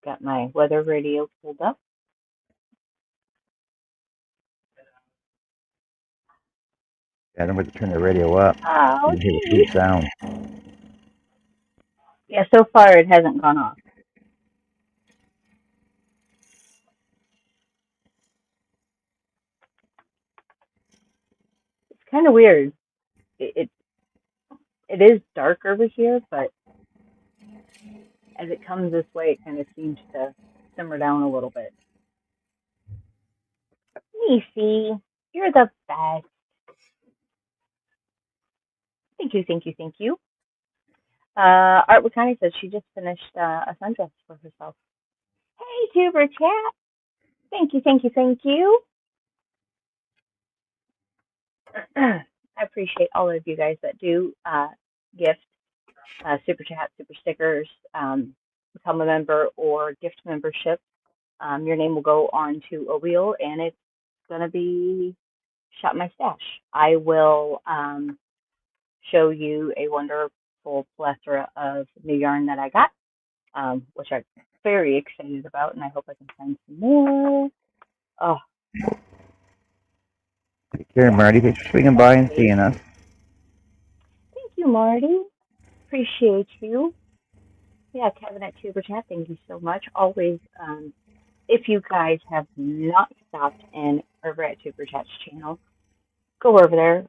Got my weather radio pulled up. Yeah, then we have to turn the radio up. Oh, You can hear the Jeannie. sweet sound. Yeah, so far it hasn't gone off. It's kind of weird. It it is dark over here, but as it comes this way, it kind of seems to simmer down a little bit. Nisi, you're the best. Thank you, thank you, thank you. Art Wakani says she just finished a sundress for herself. Hey, Tuber Chat. Thank you, thank you, thank you. I appreciate all of you guys that do gift, super chat, super stickers, become a member, or gift membership. Your name will go on to a wheel, and it's going to be shot in my stash. I will show you a wonderful plethora of new yarn that I got, which I'm very excited about, and I hope I can find some more. Oh, Take care, yeah, Marty. Thanks for swinging by and definitely. seeing us. Thank you, Marty. Appreciate you. Yeah, Kevin at Tuber Chat, thank you so much. Always, if you guys have not stopped in over at Tuber Chat's channel, go over there.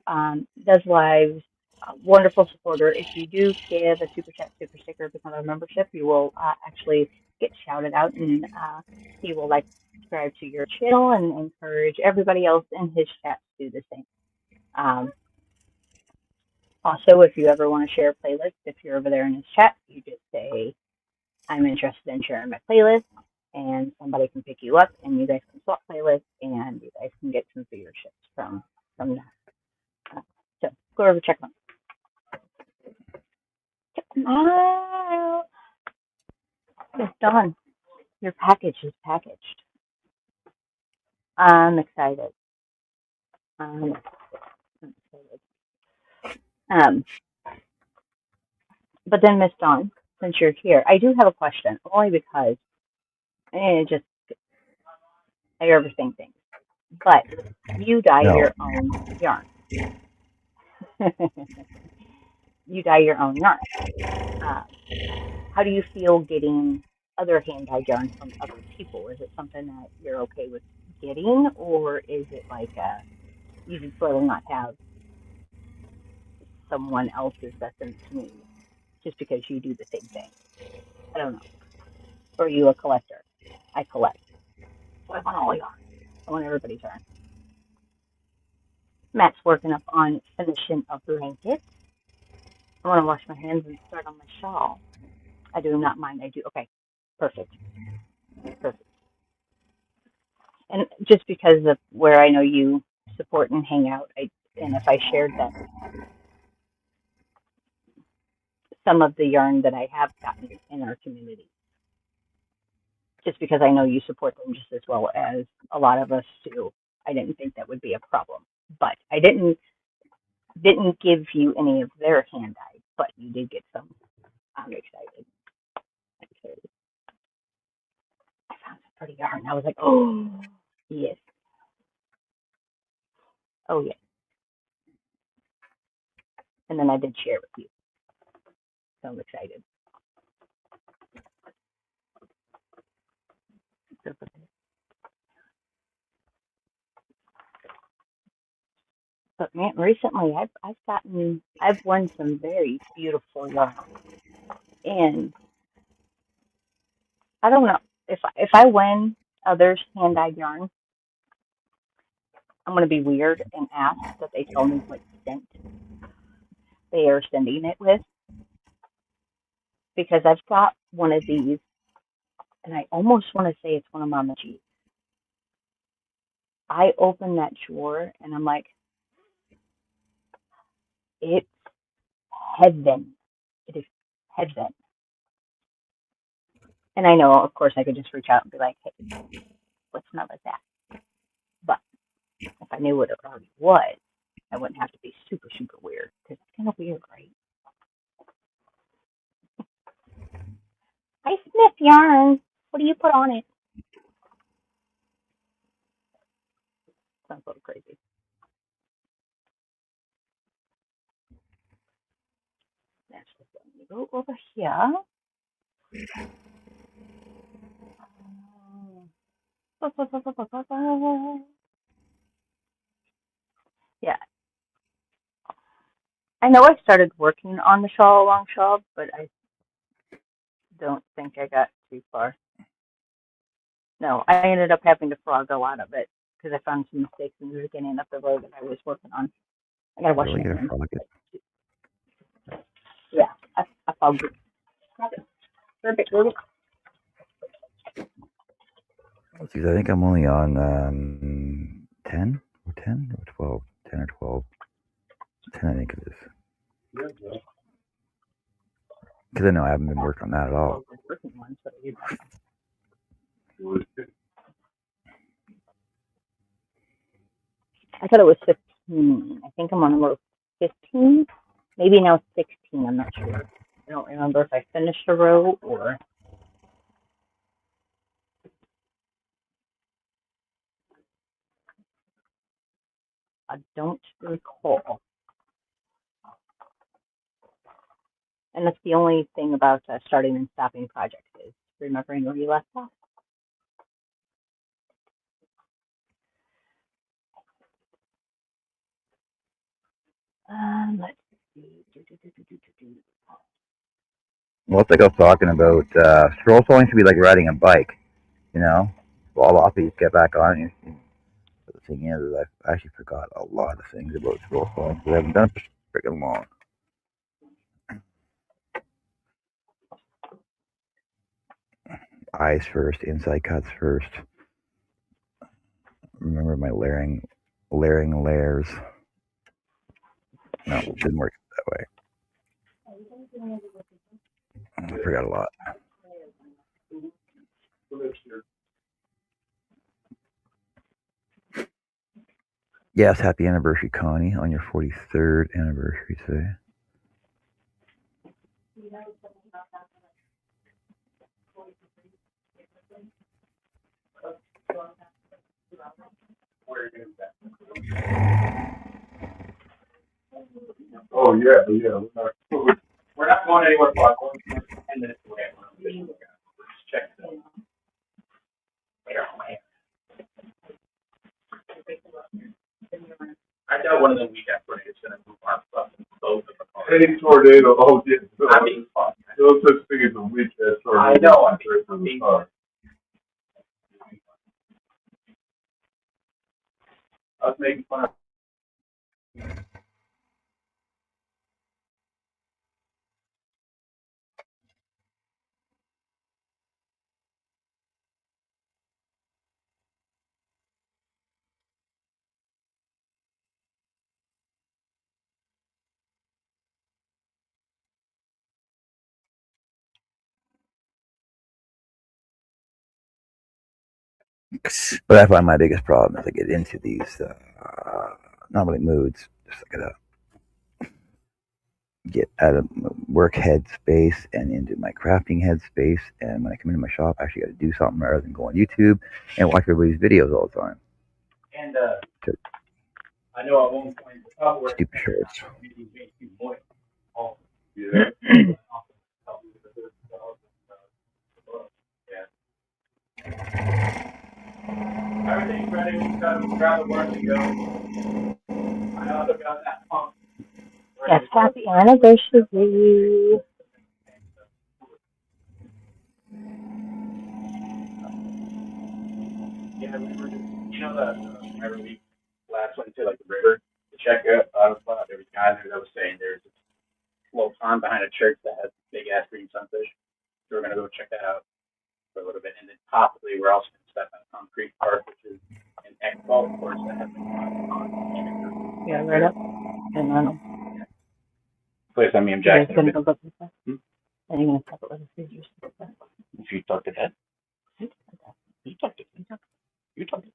Does lives, wonderful supporter. If you do give a super chat, super sticker, become a membership, you will actually get shouted out, and he will like subscribe to your channel and encourage everybody else in his chat to do the same. Um, Also, if you ever want to share a playlist, if you're over there in his chat, you just say, "I'm interested in sharing my playlist," and somebody can pick you up, and you guys can swap playlists, and you guys can get some viewerships from that. So go over check them out. It's done. Your package is packaged. I'm excited. I'm excited. Um, but then Miss Dawn, since you're here, I do have a question, only because just I overthink things. But you dye No. your own yarn. You dye your own yarn. Um, how do you feel getting other hand dyed yarn from other people? Is it something that you're okay with getting, or is it like you just rather not have someone else's that sends to me just because you do the same thing? I don't know. Or are you a collector? I collect. So I want all yarn. I want everybody's yarn. Matt's working up on finishing a blanket. I want to wash my hands and start on my shawl. I do not mind. I do. Okay. Perfect. Perfect. And just because of where I know you support and hang out, and if I shared that some of the yarn that I have gotten in our community, just because I know you support them just as well as a lot of us do, I didn't think that would be a problem. But I didn't give you any of their hand dyed, but you did get some. I'm excited. I'm excited. I found some pretty yarn. I was like, oh yes, oh yes. And then I did share with you, so I'm excited. But man, recently I've won some very beautiful yarn, and I don't know if I win others hand dyed yarn, I'm gonna be weird and ask that they tell me what scent they are sending it with, because I've got one of these, and I almost want to say it's one of Mama G's. I open that drawer and I'm like, it's heaven. It is heaven. And I know, of course, I could just reach out and be like, hey, what smell is that? But if I knew what it already was, I wouldn't have to be super, super weird, because it's kind of weird, right? I sniff yarn. What do you put on it? Sounds a little crazy. That's just let me go over here. Yeah, I know I started working on the shawl along shawl, but I don't think I got too far. No, I ended up having to frog a lot of it because I found some mistakes in the beginning of the road that I was working on. I gotta wash Really my gonna hands. frolic it? Yeah, I fogged it. Perfect. Let's see, I think I'm only on 10 or 10 or 12. 10 or 12. 10, I think it is. Because I know I haven't been working on that at all. I thought it was 15. I think I'm on about 15. Maybe now 16. I'm not sure. I don't remember if I finished a row or. I don't recall. And that's the only thing about starting and stopping projects is remembering where you left off. Let's see. Well, it's like I was talking about, stroll sewing should be like riding a bike, you know? Fall off, you get back on. But the thing is I actually forgot a lot of things about stroll sewing because I haven't done it for freaking long. Eyes first, inside cuts first. Remember my layering layers. No, it didn't work that way. I forgot a lot. Yes, happy anniversary, Connie, on your 43rd anniversary today. Oh yeah, yeah. We're not going anywhere, Bob. We're 10 minutes away. Just check. got one of them weekend tornadoes going to move our fucking boat. Any tornado, oh yeah. I mean, fuck. No such thing as a weekend tornado. I know. I was making fun of. But I find my biggest problem is I get into these not really moods. Just I gotta get out of work headspace and into my crafting headspace. And when I come into my shop, I actually got to do something rather than go on YouTube and watch everybody's videos all the time. And I know at one point the top where stupid shorts. Yeah. Everything's ready. We can grab the work and go. I also got that pump. Yes, happy anniversary. Yeah, we were just, you know, remember we last went to like the river to check out. There was a guy there that was saying there's this little pond behind a church that has big ass green sunfish. So we're gonna go check that out for a little bit, and then possibly we're also gonna step at Concrete Park, which is an ex golf course that has been Yeah, right up. And then place I mean Jackson. Jackson. You're gonna go with that. And you're gonna stop it with the freezers. If you tucked it head. You tucked it. You tucked it.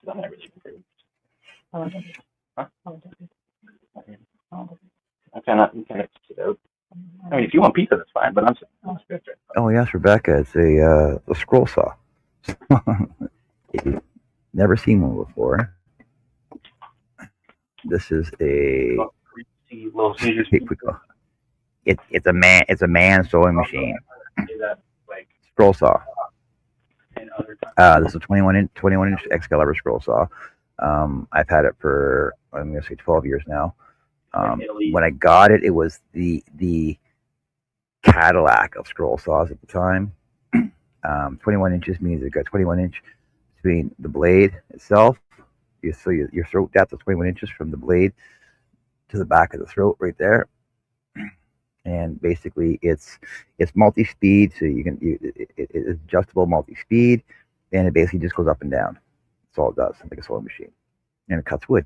I'm not really afraid. Huh? I cannot sit out. I mean, if you want pizza, that's fine. But I'm saying. Oh yes, Rebecca, it's a scroll saw. If you've never seen one before, this is a it's a man sewing machine. Scroll saw. This is a 21 inch Excalibur scroll saw. I've had it for I'm gonna say 12 years now. When I got it, it was the Cadillac of scroll saws at the time. 21 inches means it got 21 inch between the blade itself. So your throat depth is 21 inches from the blade to the back of the throat, right there. And basically, it's multi-speed, so it's adjustable multi-speed, and it basically just goes up and down. That's all it does, like a sewing machine, and it cuts wood.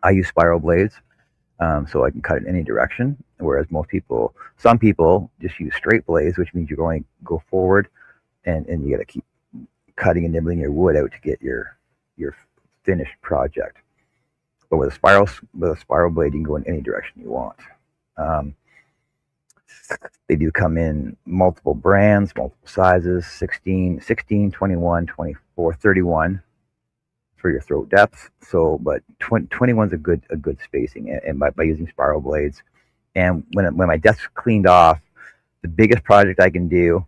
I use spiral blades, so I can cut in any direction. Whereas some people just use straight blades, which means you're going to go forward, and you got to keep cutting and nibbling your wood out to get your finished project. But with a spiral blade, you can go in any direction you want. They do come in multiple brands, multiple sizes, 16, 21, 24, 31 for your throat depth. So, but 21 is a good spacing, and by using spiral blades. And when my desk's cleaned off, the biggest project I can do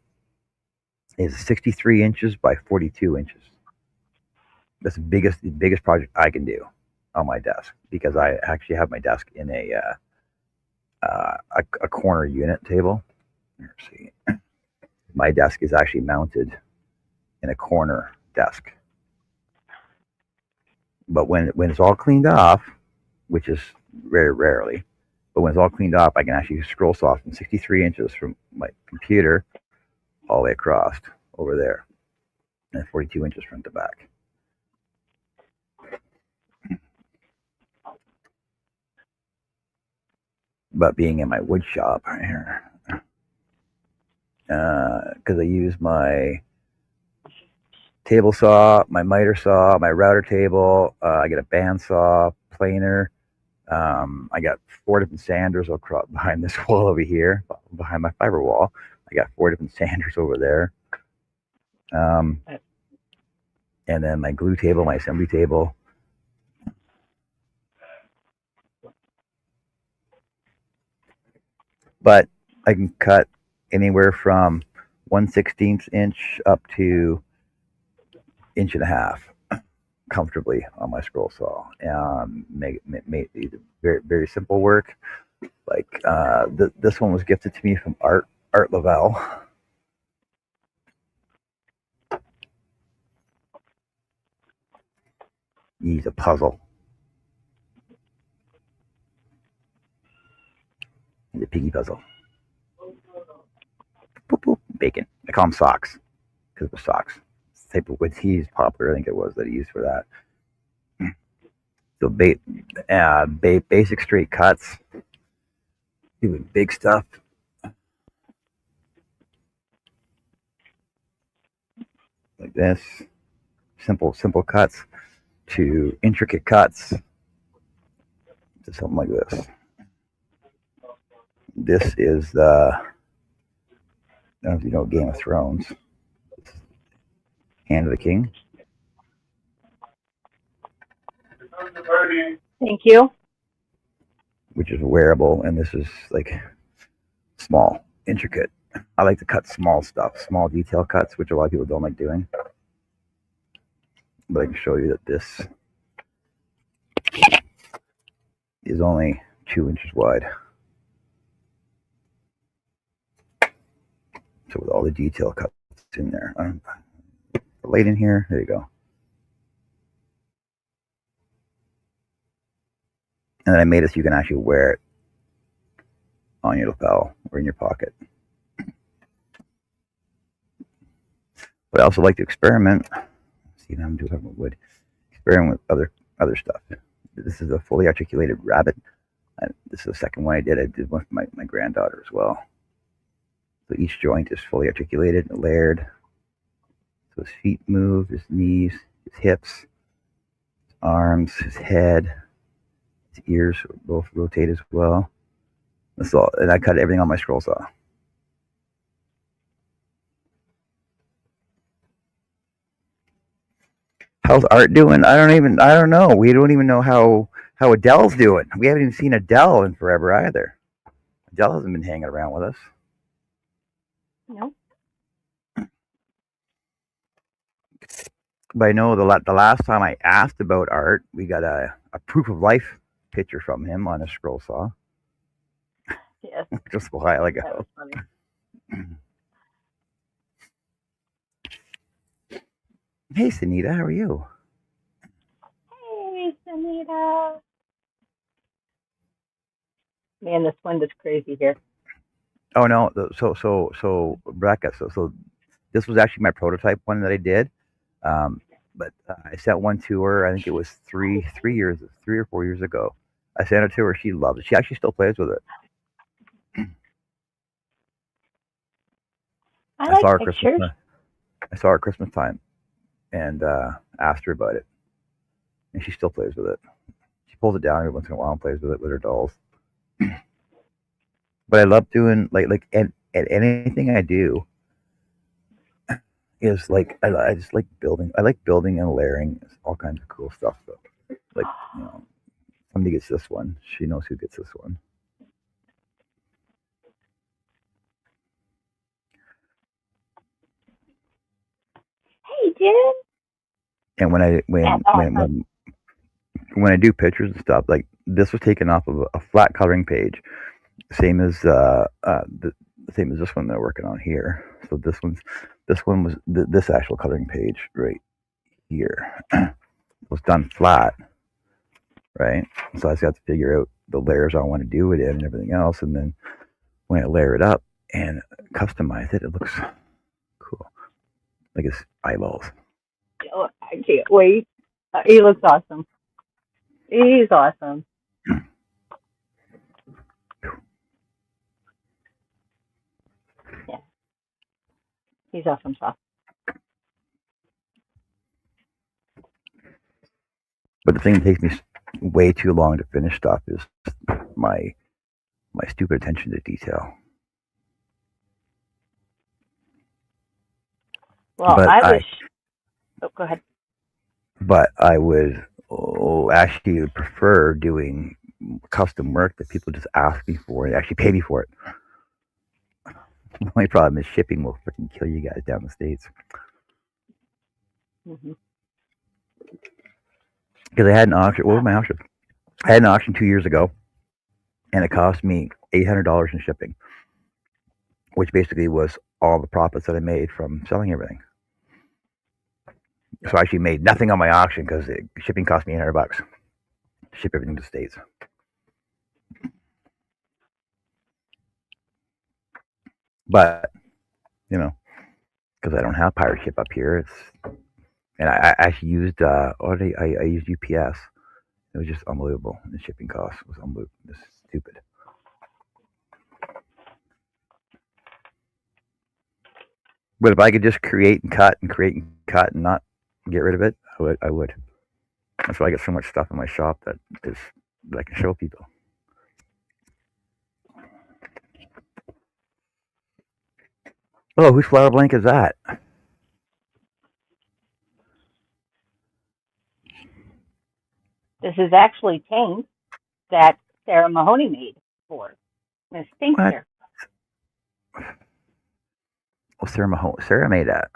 is 63 inches by 42 inches. That's the biggest project I can do on my desk, because I actually have my desk in a corner unit table. Let's see. My desk is actually mounted in a corner desk. But when it's all cleaned off, which is very rarely, but when it's all cleaned off, I can actually scroll saw from 63 inches from my computer all the way across over there, and 42 inches front to back. But being in my wood shop right here, because I use my table saw, my miter saw, my router table. I get a bandsaw, planer. I got 4 different sanders across behind this wall over here, behind my fiber wall. I got 4 different sanders over there. And then my glue table, my assembly table. But I can cut anywhere from 1/16 inch up to 1.5 inches. comfortably on my scroll saw. Make very very simple work. Like this one was gifted to me from Art Lavelle. He's a puzzle. The piggy puzzle. Boop, boop, bacon. I call them socks because it was socks. It's the type of wood he's popular. I think it was that he used for that. So basic straight cuts. Doing big stuff. Like this. Simple cuts to intricate cuts to something like this. This is the, I don't know if you know Game of Thrones. Hand of the King. Thank you. Which is wearable, and this is like small, intricate. I like to cut small stuff, small detail cuts, which a lot of people don't like doing. But I can show you that this is only 2 inches wide. So with all the detail cuts in there. Light in here, there you go. And then I made it so you can actually wear it on your lapel or in your pocket. But I also like to experiment. See, now I'm doing wood. Experiment with other stuff. This is a fully articulated rabbit. This is the second one I did. I did one for my granddaughter as well. So each joint is fully articulated and layered. So his feet move, his knees, his hips, his arms, his head, his ears both rotate as well. That's all. And I cut everything on my scroll saw. How's Art doing? I don't know. We don't even know how Adele's doing. We haven't even seen Adele in forever either. Adele hasn't been hanging around with us. No. But I know the last time I asked about Art, we got a proof of life picture from him on a scroll saw. Yes. Just a while ago. That was funny. Hey, Sunita, how are you? Hey, Sunita. Man, this wind is crazy here. Oh no, so Rebecca, so this was actually my prototype one that I did, but I sent one to her. I think it was 3 or 4 years ago. I sent it to her. She loved it. She actually still plays with it. I saw her like Christmas. pictures. I saw her at Christmas time, and asked her about it, and she still plays with it. She pulls it down every once in a while and plays with it with her dolls. But I love doing like and anything I do is like I just like building. I like building and layering all kinds of cool stuff. So, like somebody gets this one, she knows who gets this one. Hey, Jen. And when I That's awesome. when I do pictures and stuff, like this was taken off of a flat coloring page, same as the same as this one they're working on here. So this one was this actual coloring page right here was done flat, right? So I just have to figure out the layers I want to do it in and everything else, and then when I layer it up and customize it, it looks cool, like his eyeballs. Oh, I can't wait. He looks awesome. He's awesome. Yeah. He's awesome sauce. But the thing that takes me way too long to finish stuff is my stupid attention to detail. Well, But I wish. Oh, go ahead. But I would actually prefer doing custom work that people just ask me for and actually pay me for it. The only problem is shipping will freaking kill you guys down the States. Mm-hmm. because I had an auction. What was my auction? I had an auction 2 years ago, and it cost me $800 in shipping, which basically was all the profits that I made from selling everything. So I actually made nothing on my auction because shipping cost me $800 to ship everything to the States. But because I don't have pirate ship up here, and I actually used I used UPS. It was just unbelievable. The shipping cost was unbelievable. It's stupid. But if I could just create and cut and not get rid of it, I would. That's why I get so much stuff in my shop that I can show people. Oh, whose flower blank is that? This is actually paint that Sarah Mahoney made for Miss Pink What? here. Oh, Sarah made that.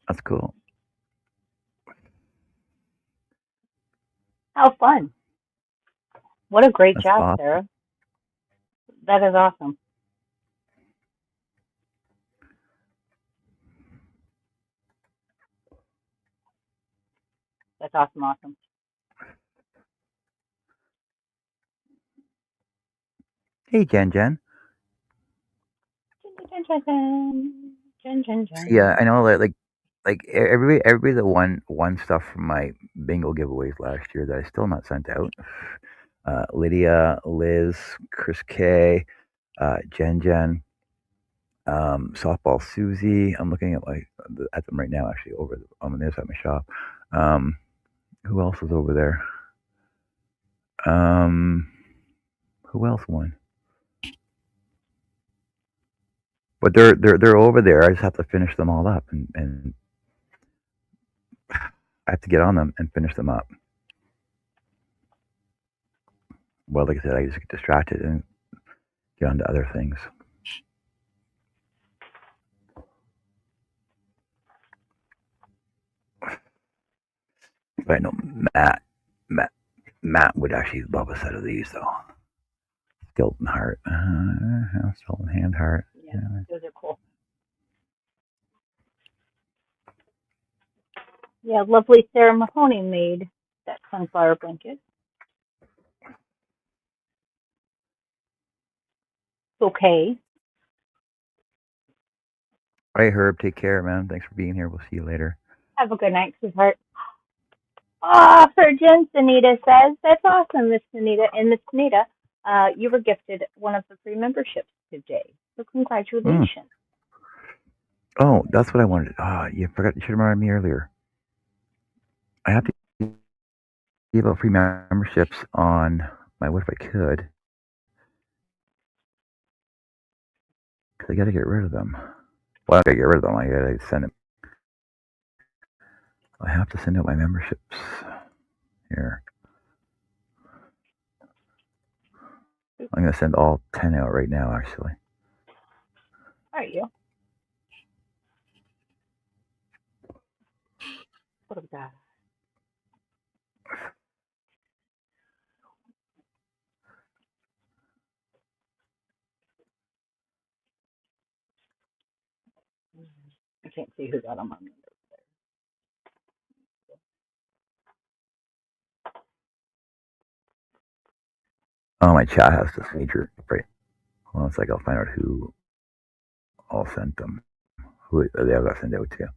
That's cool. How fun. What a great That's job, awesome. Sarah. That is awesome. That's awesome. Hey, Jen. Jen. Yeah, I know. Like everybody that won stuff from my bingo giveaways last year that I still not sent out. Lydia, Liz, Chris K, Jen, softball Susie. I'm looking at them right now, actually, over on the other side of my shop. Who else was over there? Who else won? But they're over there. I just have to finish them all up, and I have to get on them and finish them up. Well, like I said, I just get distracted and get on to other things. But I know Matt would actually love a set of these, though. Skeleton heart. Skeleton hand heart. Yeah, those are cool. Yeah, lovely Sarah Mahoney made that sunflower blanket. Okay. All right, Herb, take care, man. Thanks for being here. We'll see you later. Have a good night, sweetheart. Oh, Surgeon, Sunita says. That's awesome, Miss Sunita. And Miss Sunita, you were gifted one of the free memberships today. So congratulations. Oh, that's what I wanted. You forgot. You should have reminded me earlier. I have to give out free memberships on my What If I Could. Because I got to get rid of them. Well, I got to get rid of them. I got to send it. I have to send out my memberships. Here. I'm going to send all 10 out right now, actually. Are you? What was that? I can't see who got them on. Oh, my chat has this feature. Right. Hold on a second. I'll find out who all sent them. Who they all got sent out to.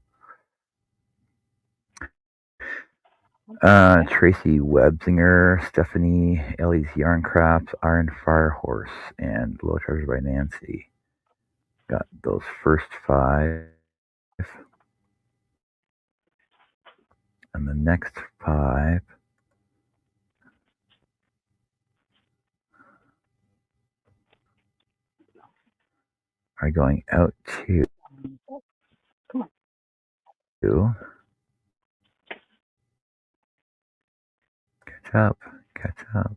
Tracy Websinger, Stephanie, Ellie's Yarn Crafts, Iron Fire Horse, and Low Charges by Nancy. Got those first 5. And the next 5 are going out to catch up.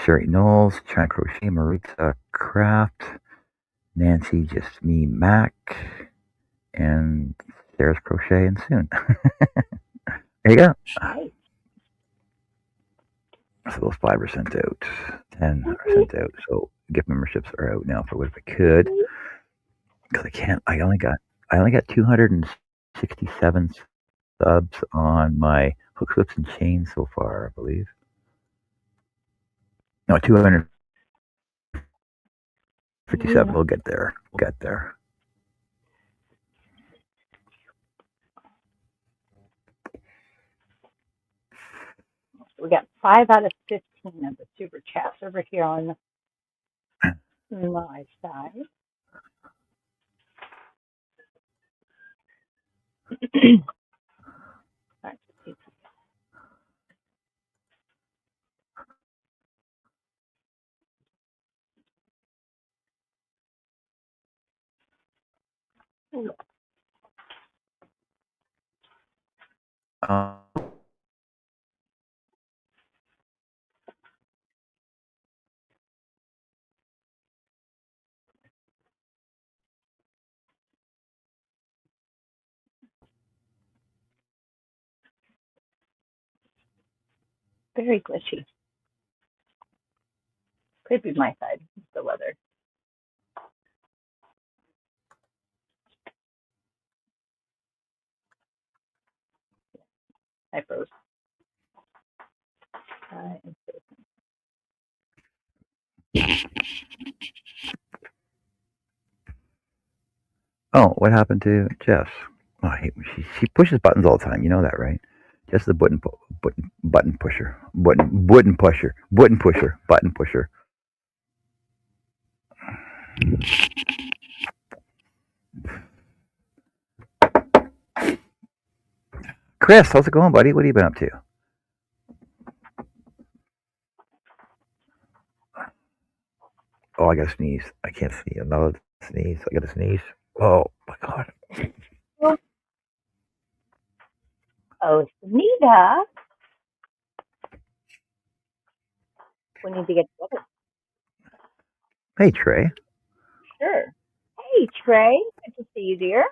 Sherry Knowles, China Crochet, Maritza Craft, Nancy Just Me Mac, and There's crocheting soon. There you go. Nice. So those 5% out, 10 are sent out. So gift memberships are out now for what if I could, because I can't. I only got 267 subs on my hooks, whips, and chains so far. I believe. No, 257. We'll get there. We'll get there. We got 5 out of 15 of the super chats over here on my side. Um, Very glitchy. Could be my side. It's the weather. I froze. oh, what happened to Jess? Oh, I hate when she pushes buttons all the time. You know that, right? Just the button pusher, button pusher, button pusher. Chris, how's it going, buddy? What have you been up to? Oh, I got to sneeze. I can't sneeze. Another sneeze. I got to sneeze. Oh my god. Oh, Sunita. We need to get together. Hey, Trey. Sure. Hey, Trey. Good to see you, dear.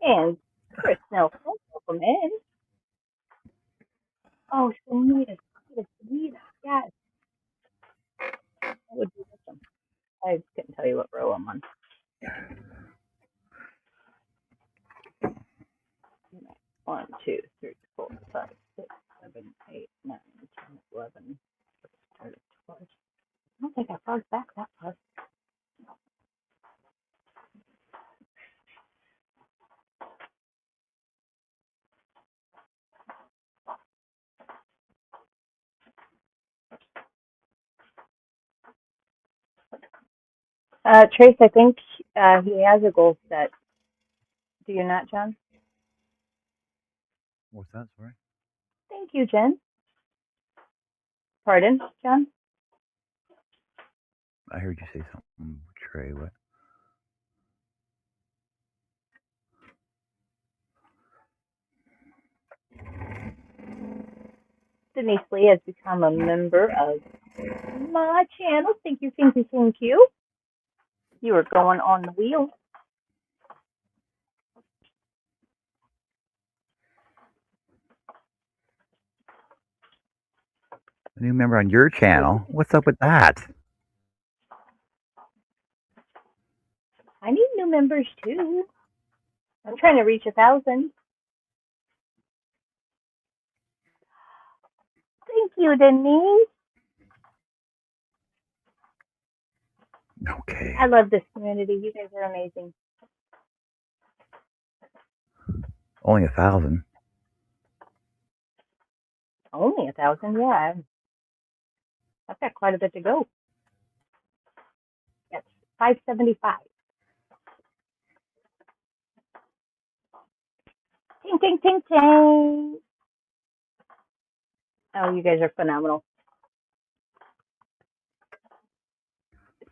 And Chris Nelson, welcome in. Oh, Sunita. Sunita. Yes. That would be awesome. I couldn't tell you what row I'm on. 1, 2, 3, 4, 5, 6, 7, 8, 9, 10, 11, 12. I don't think I froze back that far. Trace, I think he has a goal set. Do you not, John? What's that? Sorry. Thank you, Jen. Pardon, John? I heard you say something, Trey. What? Denise Lee has become a member of my channel. Thank you, thank you, thank you. You are going on the wheel. A new member on your channel? What's up with that? I need new members too. I'm trying to reach 1,000. Thank you, Denise. Okay. I love this community. You guys are amazing. Only 1,000. Only 1,000? Yeah. I've got quite a bit to go. That's 575. Ting, ting, ting, ting. Oh, you guys are phenomenal.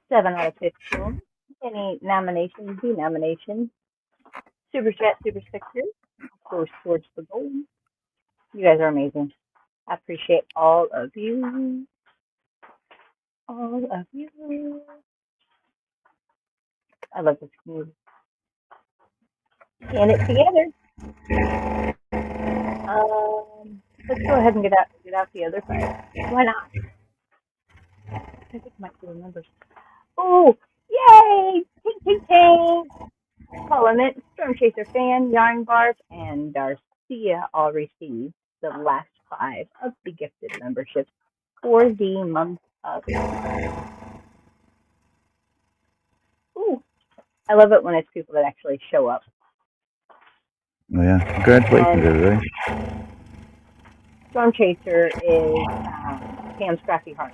7 out of 15. Any nominations, denominations, super chat, super stickers, goes towards the goal. You guys are amazing. I appreciate all of you. All of you. I love this community. Can it together. Let's go ahead and get out the other side. Why not? I think my two members. Oh, yay! Ting ting ting! Parliament, Storm Chaser Fan, Yarn Barf, and Darcia all received the last 5 of the gifted memberships for the month of April. Ooh, I love it when it's people that actually show up. Oh, yeah. Congratulations, And everybody. Storm Chaser is Pam's Crafty Heart.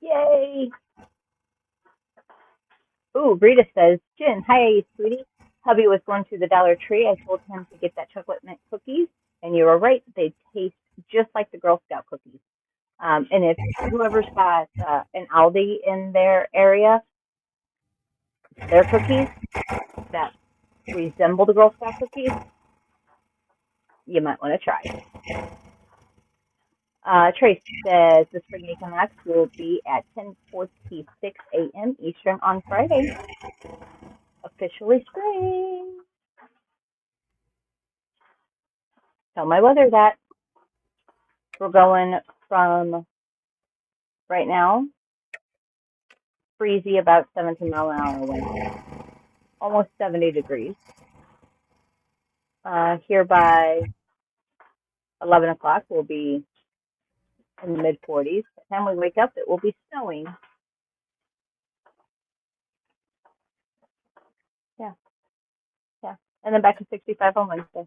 Yay! Ooh, Rita says, Jen, hi, sweetie. Hubby was going to the Dollar Tree. I told him to get that chocolate mint cookies, and you were right. They taste just like the Girl Scout cookies. And if whoever's got an Aldi in their area, their cookies that resemble the Girl Scout cookies, you might want to try. Trace says the spring equinox will be at 10:46 a.m. Eastern on Friday. Officially spring. Tell my weather that. We're going from right now, breezy about 17-mile-an-hour wind, almost 70 degrees. Here by 11 o'clock, we'll be in the mid 40s. By the time we wake up, it will be snowing. Yeah, yeah. And then back to 65 on Wednesday.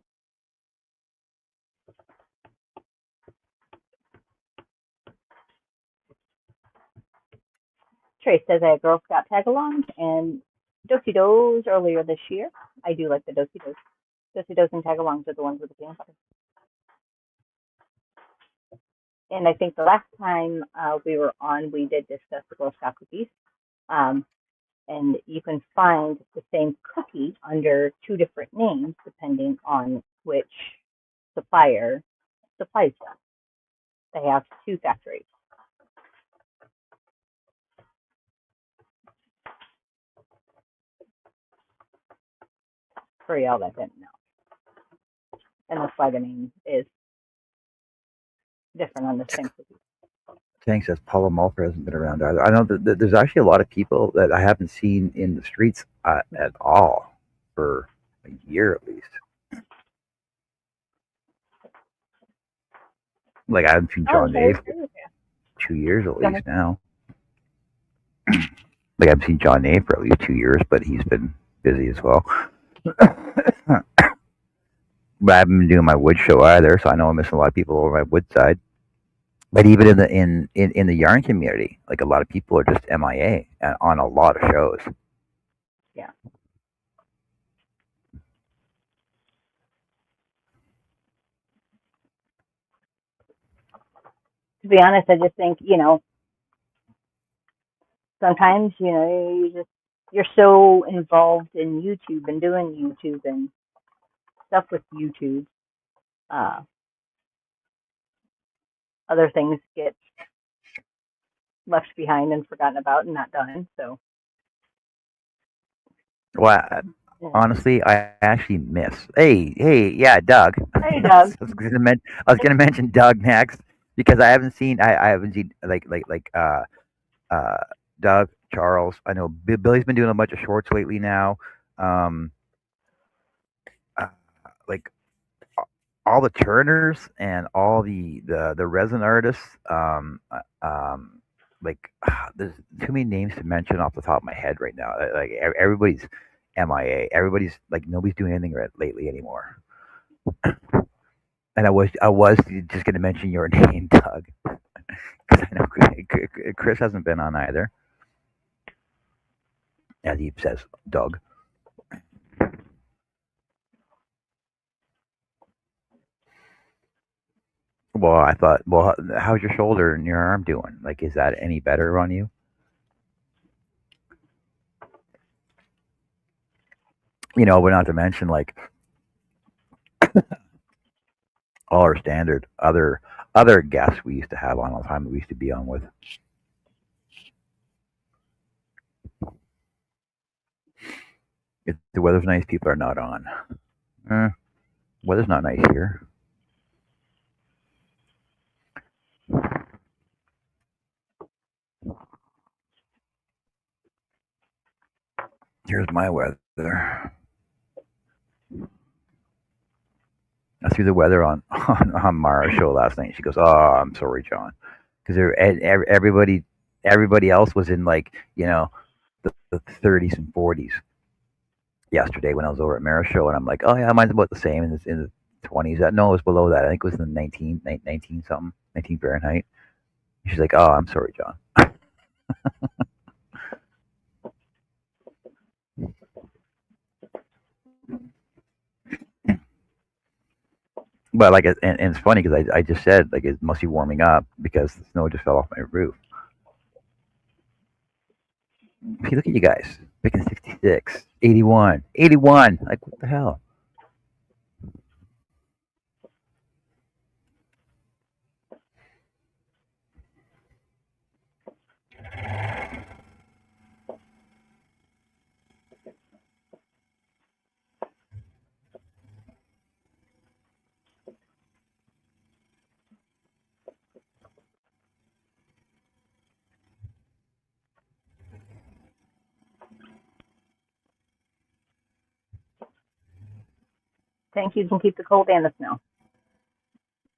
Trace says I had Girl Scout tag-alongs and do-si-dos earlier this year. I do like the do-si-dos. Do-si-dos and tag-alongs are the ones with the peanut butter. And I think the last time we were on, we did discuss the Girl Scout cookies. And you can find the same cookie under 2 different names depending on which supplier supplies them. They have 2 factories. For y'all that didn't know. And that's why the name is different on the same cookie. Thanks, as Paula Malfer hasn't been around either. I know that there's actually a lot of people that I haven't seen in the streets at all for a year at least. Like I haven't seen John Day for 2 years at least now. Like I've seen John Day for at least 2 years, but he's been busy as well. But I haven't been doing my wood show either, so I know I'm missing a lot of people over my wood side. But even in the in the yarn community, like a lot of people are just MIA on a lot of shows. Yeah. To be honest, I just think, sometimes, you're so involved in YouTube and doing YouTube and stuff with YouTube. Other things get left behind and forgotten about and not done. So, Well, yeah. honestly, I actually miss. Hey, yeah, Doug. Hey, Doug. I was gonna mention Doug next because I haven't seen uh Doug, Charles. I know Billy's been doing a bunch of shorts lately now. Um, like all the Turners and all the resin artists. Like there's too many names to mention off the top of my head right now. Like everybody's MIA. Everybody's like nobody's doing anything lately anymore. And I was just gonna mention your name, Doug, because I know Chris hasn't been on either, as he says, Doug. Well, I thought, well, how's your shoulder and your arm doing? Like, is that any better on you? But not to mention like all our standard other guests we used to have on all the time that we used to be on with. If the weather's nice, people are not on. Uh, Weather's not nice here. Here's my weather. I threw the weather on Mara's show last night. She goes, "Oh, I'm sorry, John," because everybody else was in like the 30s and 40s yesterday when I was over at Mara's show, and I'm like, "Oh yeah, mine's about the same in the 20s." No, it was below that. I think it was in the 19 something, 19 Fahrenheit. She's like, "Oh, I'm sorry, John." But like, and it's funny because I just said like it must be warming up because the snow just fell off my roof. See, look at you guys picking 66, 81, 81. Like what the hell? Thank you can keep the cold and the snow.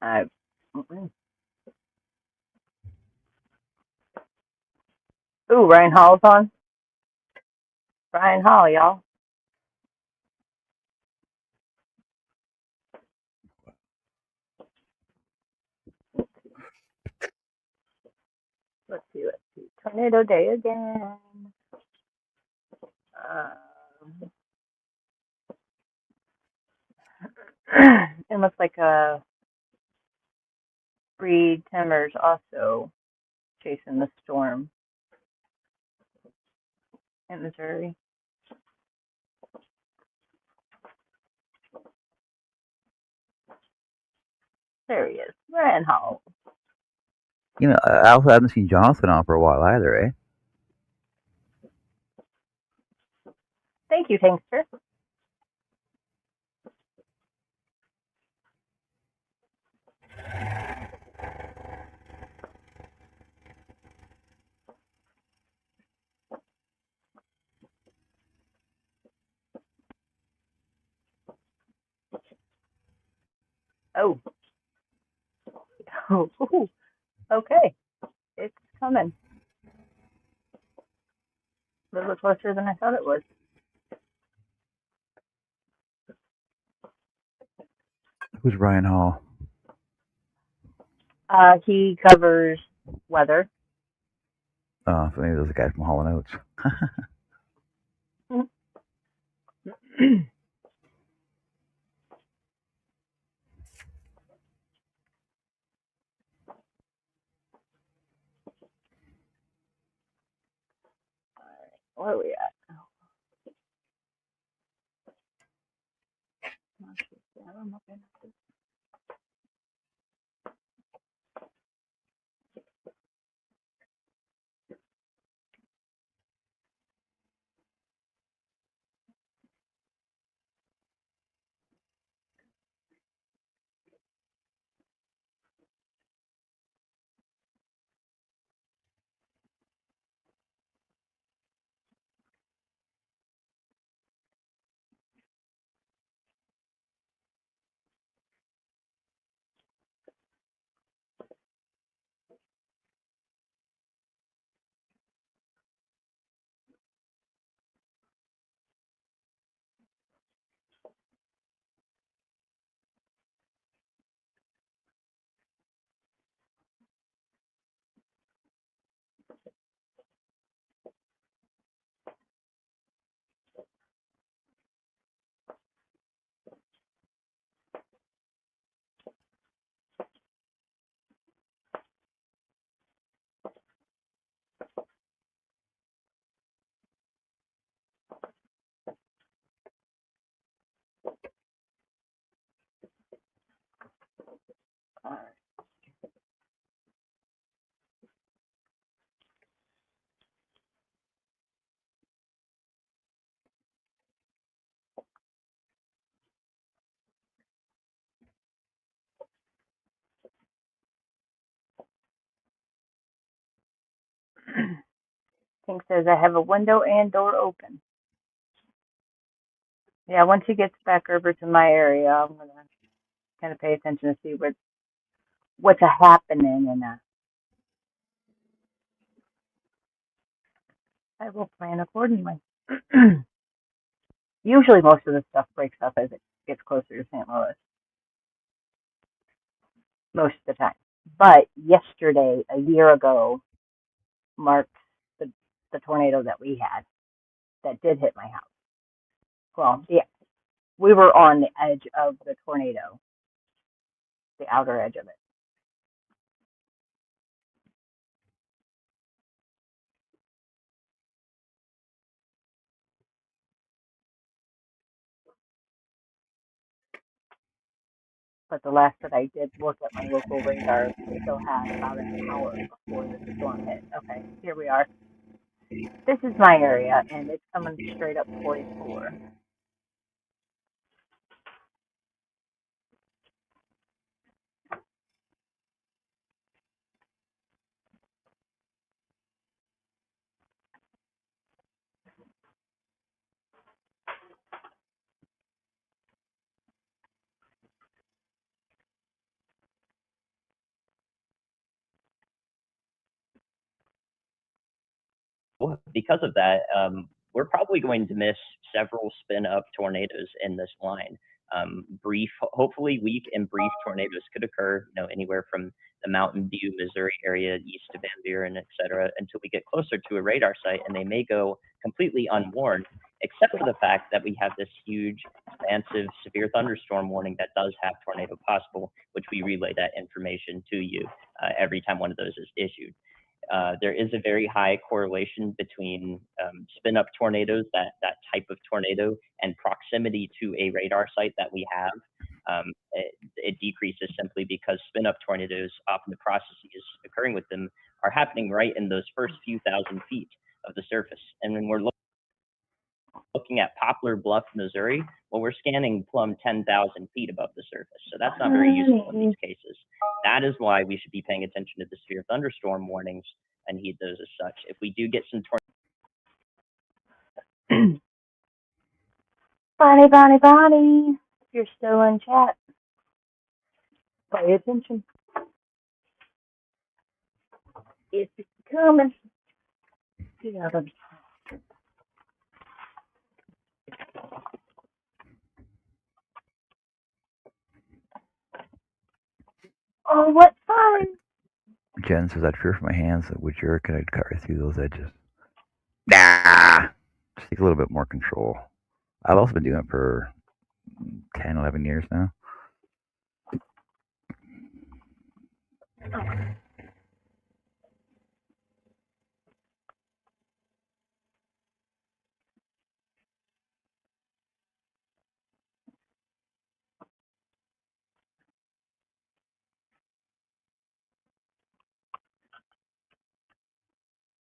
Uh, ooh, Ryan Hall's on. Ryan Hall, y'all. Let's see. Let's see. Tornado day again. Um, it looks like Breed Timbers also chasing the storm in Missouri. There he is, Ryan Hall. I also haven't seen Jonathan on for a while either, eh? Thank you, Tankster. Oh, okay, it's coming. A little closer than I thought it was. Who's Ryan Hall? He covers weather. Oh, so maybe there's a guy from Hall and Oates. Where are we at? Pink says, I have a window and door open. Yeah, once he gets back over to my area, I'm going to kind of pay attention to see what's happening, and I will plan accordingly. Usually most of the stuff breaks up as it gets closer to St. Louis, most of the time. But yesterday, a year ago, marked the tornado that we had that did hit my house. Well, yeah, we were on the edge of the tornado, the outer edge of it. But the last that I did look at my local radar, we still had about an hour before the storm hit. Okay, here we are. This is my area, and it's coming straight up 44. Because of that, we're probably going to miss several spin-up tornadoes in this line. Hopefully weak and brief tornadoes could occur, anywhere from the Mountain View, Missouri area, east of Van Buren, et cetera, until we get closer to a radar site, and they may go completely unwarned, except for the fact that we have this huge, expansive, severe thunderstorm warning that does have tornado possible, which we relay that information to you every time one of those is issued. There is a very high correlation between spin-up tornadoes, that type of tornado, and proximity to a radar site that we have. It decreases simply because spin-up tornadoes, often the processes occurring with them, are happening right in those first few thousand feet of the surface. And when we're looking at Poplar Bluff, Missouri, well, we're scanning plumb 10,000 feet above the surface. So that's not very useful in these cases. That is why we should be paying attention to the severe thunderstorm warnings and heed those as such. If we do get some Bonnie, if you're still in chat, pay attention. It's coming. Get out of Oh, what fun! Jen says, I'd fear for my hands that would jerk and I'd cut right through those edges. Nah! Just take a little bit more control. I've also been doing it for 10, 11 years now.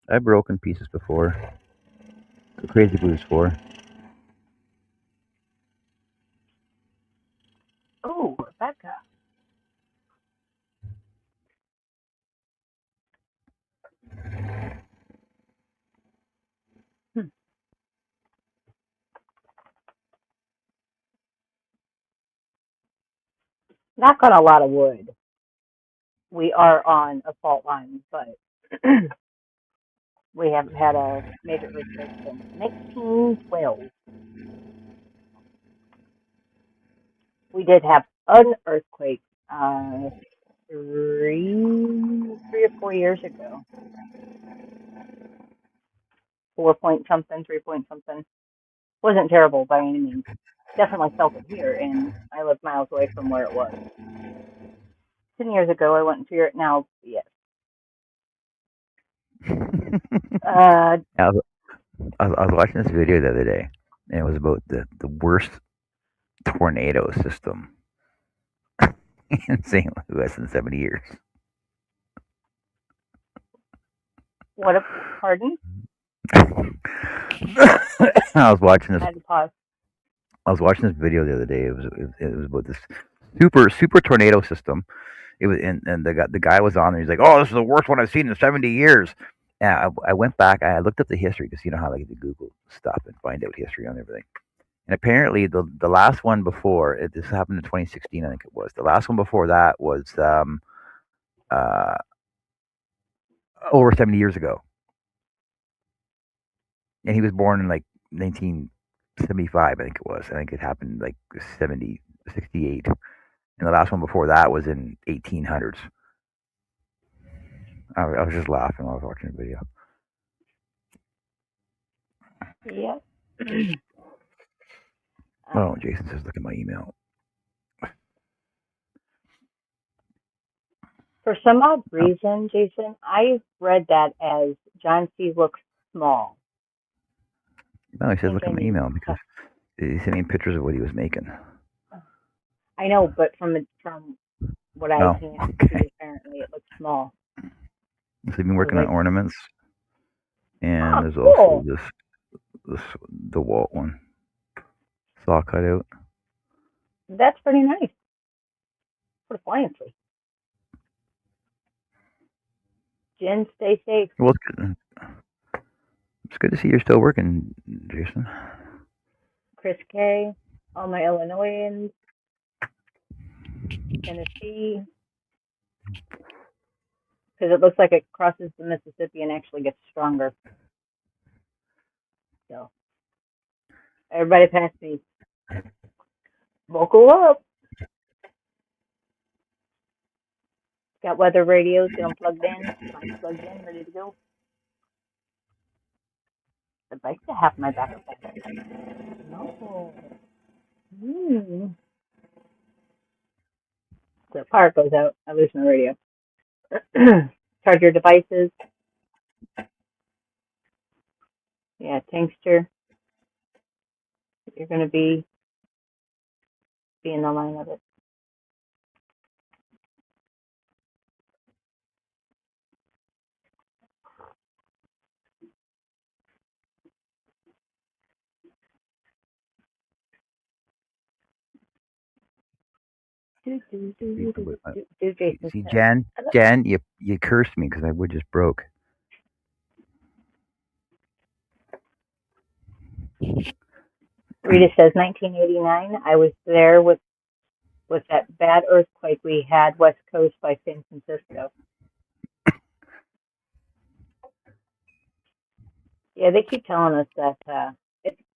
I've broken pieces before. The Crazy Blues 4. Oh, Rebecca. Knock on a lot of wood. We are on a fault line, but we haven't had a major earthquake since 1912. We did have an earthquake 3 or 4 years ago. 4 point something, 3 point something. Wasn't terrible by any means. Definitely felt it here, and I live miles away from where it was. 10 years ago, I wouldn't fear it now. Yes. I was watching this video the other day, and it was about the worst tornado system in St. Louis in 70 years. What a pardon? I was watching this. I had to pause. I was watching this video the other day. It was about this super tornado system. It was and the guy was on there. He's like, "Oh, this is the worst one I've seen in 70 years." Yeah, I went back. I looked up the history because you know how like you Google stuff and find out history on everything. And apparently, the last one before this happened in 2016, I think it was. The last one before that was uh, over 70 years ago, and he was born in like 1975, I think it was. I think it happened like 70, 68, and the last one before that was in 1800s. I was just laughing while I was watching the video. Yep. Oh, Jason says, look at my email. For some odd reason, Jason, I read that as John C. looks small. No, he says, look at my Thinking, email because he sent me pictures of what he was making. I know, but from what I Oh, can okay. see, apparently it looks small. So he's been I was working on like, ornaments, and there's cool. also this the Walt one saw cut out. That's pretty nice. Pretty fancy. Jen, stay safe. Well, it's good to see you're still working, Jason. Chris K, all my Illinoisans, Tennessee, because it looks like it crosses the Mississippi and actually gets stronger. So, everybody past me, buckle up. Got weather radios, get them plugged in, mine's plugged in, ready to go. I'd like to have my backup battery. No. So if power goes out, I lose my radio. Charge your devices. Yeah, Tankster. You're going to be in the line of it. Jason See, said. Jen, you cursed me because my wood just broke. Rita says 1989. I was there with that bad earthquake we had west coast by San Francisco. Yeah, they keep telling us that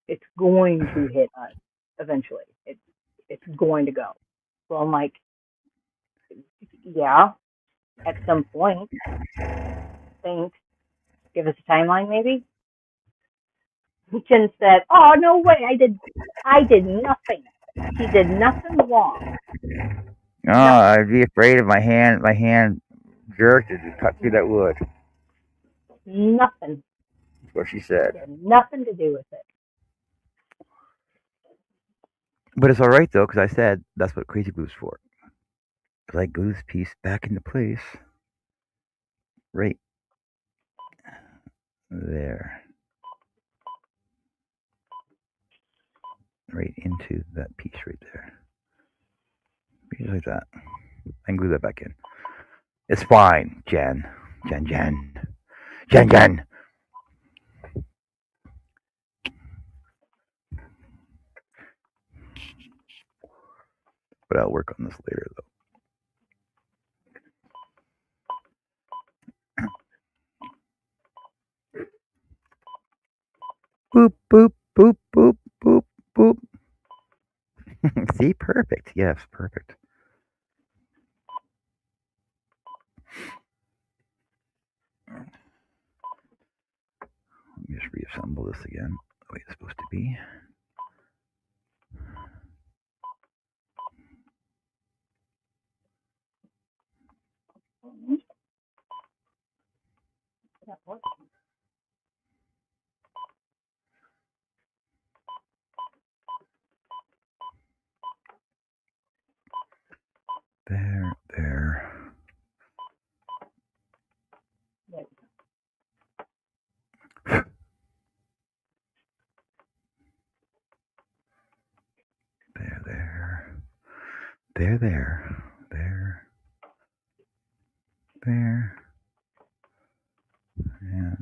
it's going to hit us eventually. It's going to go. So I'm like, yeah, at some point. Thanks. Give us a timeline, maybe. Jen said, "Oh no way! I did nothing. He did nothing wrong. Oh, I'd be afraid of my hand. My hand jerked and cut through that wood. Nothing. That's what she said. He had nothing to do with it." But it's all right though, because I said that's what crazy glue's for. Because I glue this piece back into place, right there, right into that piece right there, just like that. I can glue that back in. It's fine, Jen. But I'll work on this later though. Boop boop boop boop boop boop. See, perfect. Yes, perfect. Let me just reassemble this again the way it's supposed to be. There. There. And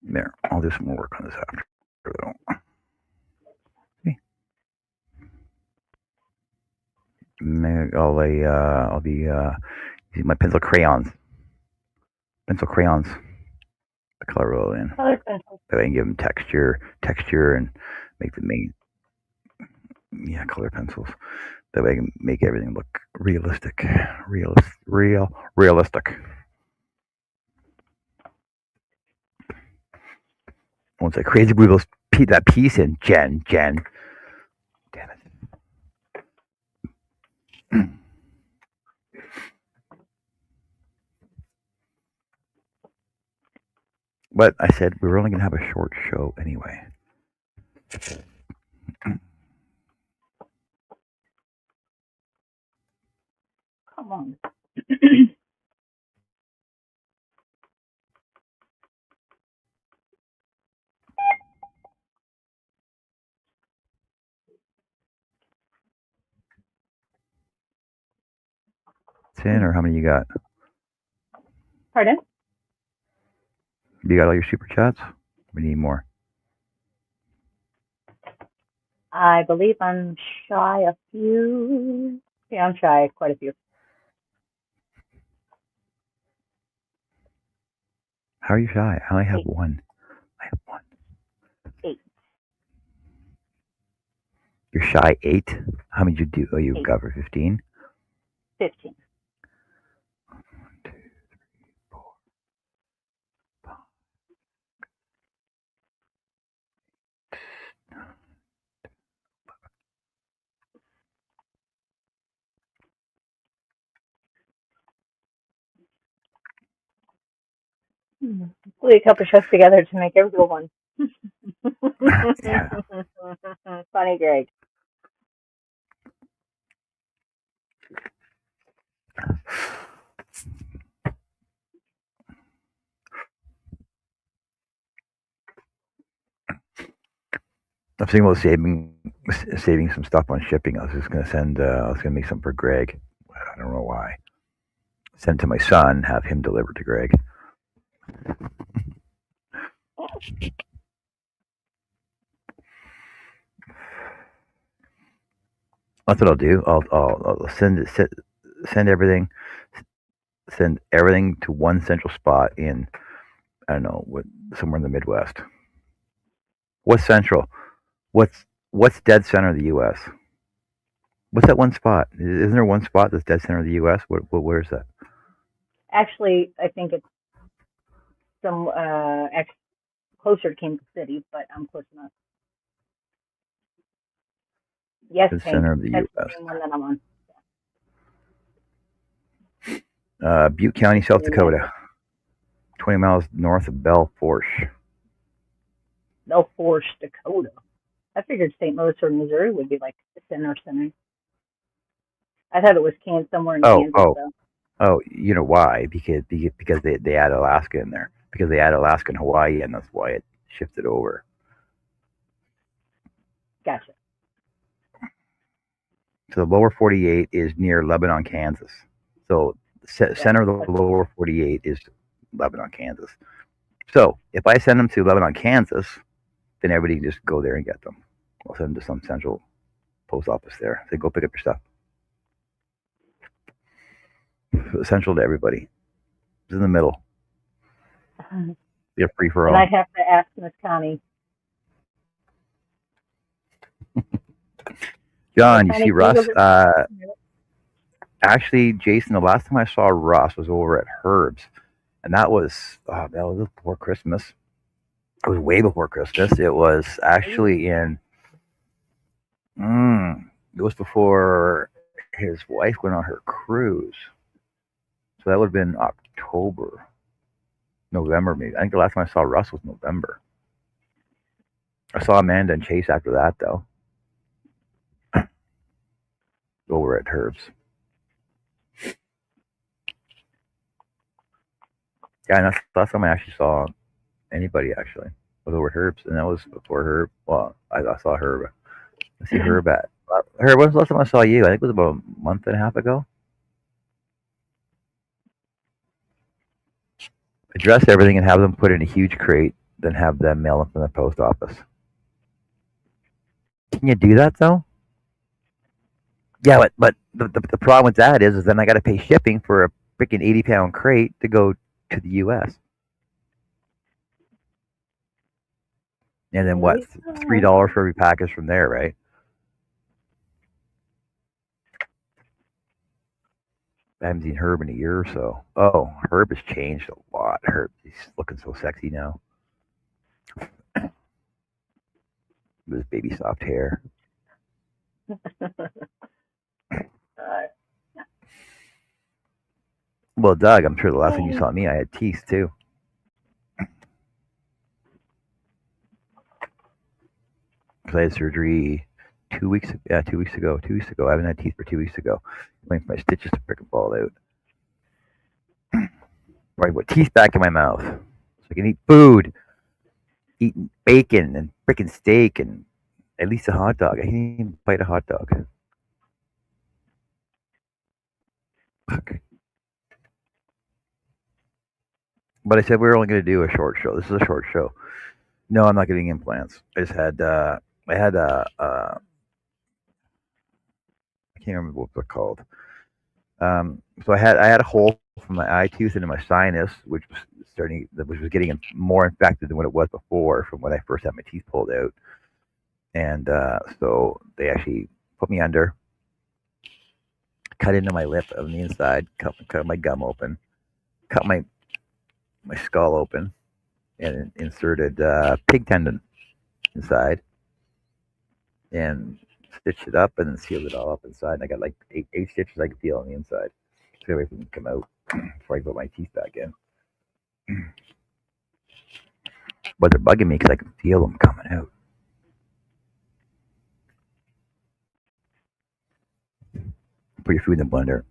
There, I'll do some more work on this after. Though. Okay. I'll be using my pencil crayons. The color roll in. Colored pencils. That way I can give them texture, and make the main. Yeah, color pencils. That way I can make everything look realistic. Realistic. Once I crazy glue that piece in, Jen. Damn it. But I said we were only going to have a short show anyway. Come on. Ten, or how many you got? Pardon? You got all your super chats? We need more. I believe I'm shy a few. Yeah, I'm shy quite a few. How are you shy? I only have 8. one. I have one. 8. You're shy 8? How many did you do? Oh, you 8. got for 15? 15. 1, 2, 3, 4, 5. Glue a couple shows together to make every one. Yeah. Funny, Greg. I'm thinking about saving some stuff on shipping. I was just going to send. I was going to make some for Greg. I don't know why. Send it to my son. Have him deliver to Greg. That's what I'll do. I'll send everything to one central spot in, I don't know, somewhere in the Midwest. What's central? What's dead center of the U.S.? What's that one spot? Isn't there one spot that's dead center of the U.S.? Where is that? Actually, I think it's some closer to Kansas City, but I'm close enough. Yes, Dead Hank. center of the That's U.S. the same one that I'm on. Butte County, South Dakota. 20 miles north of Belfort. Belfort, Dakota. I figured St. Louis or Missouri would be like the center. I thought it was somewhere in Kansas, though. Oh, you know why? Because they add Alaska in there. Because they add Alaska and Hawaii, and that's why it shifted over. Gotcha. So the lower 48 is near Lebanon, Kansas. So the center of the lower 48 is Lebanon, Kansas. So if I send them to Lebanon, Kansas, then everybody can just go there and get them. I'll send them to some central post office there. Say, go pick up your stuff. Essential to everybody. It's in the middle. Be a free for all. And I'd have to ask Miss Connie. John, you see Russ? Actually, Jason, the last time I saw Russ was over at Herb's, and that was before Christmas. It was way before Christmas. It was actually in. It was before his wife went on her cruise, so that would have been October, November, maybe. I think the last time I saw Russ was November. I saw Amanda and Chase after that, though. Over at Herb's. Yeah, and that's the last time I actually saw anybody, actually. Was over at Herb's, and that was before Herb. Well, I saw Herb. I see Herb at. Herb, when was the last time I saw you? I think it was about a month and a half ago. I dress everything and have them put in a huge crate than have them mail them from the post office. Can you do that though? Yeah, but the problem with that is then I got to pay shipping for a freaking 80-pound crate to go to the U.S. And then what? $3 for every package from there, right? I haven't seen Herb in a year or so. Oh, Herb has changed a lot. Herb, he's looking so sexy now with his baby soft hair. Well, Doug, I'm sure the last time you saw me, I had teeth too. Because I had surgery 2 weeks. Yeah, 2 weeks ago. 2 weeks ago, I haven't had teeth for 2 weeks ago. Waiting for my stitches to freaking fall out. Right, with teeth back in my mouth, so I can eat food, eating bacon and freaking steak and at least a hot dog. I can't even bite a hot dog. Fuck. But I said we were only going to do a short show. This is a short show. No, I'm not getting implants. I just had I had I can't remember what they're called. So I had a hole from my eye tooth into my sinus, which was getting more infected than what it was before from when I first had my teeth pulled out. And so they actually put me under, cut into my lip on the inside, cut my gum open, cut my skull open, and inserted pig tendon inside, and stitched it up and then sealed it all up inside. And I got like eight stitches I could feel on the inside, so everything can come out before I put my teeth back in. But they're bugging me because I can feel them coming out. Put your food in the blender.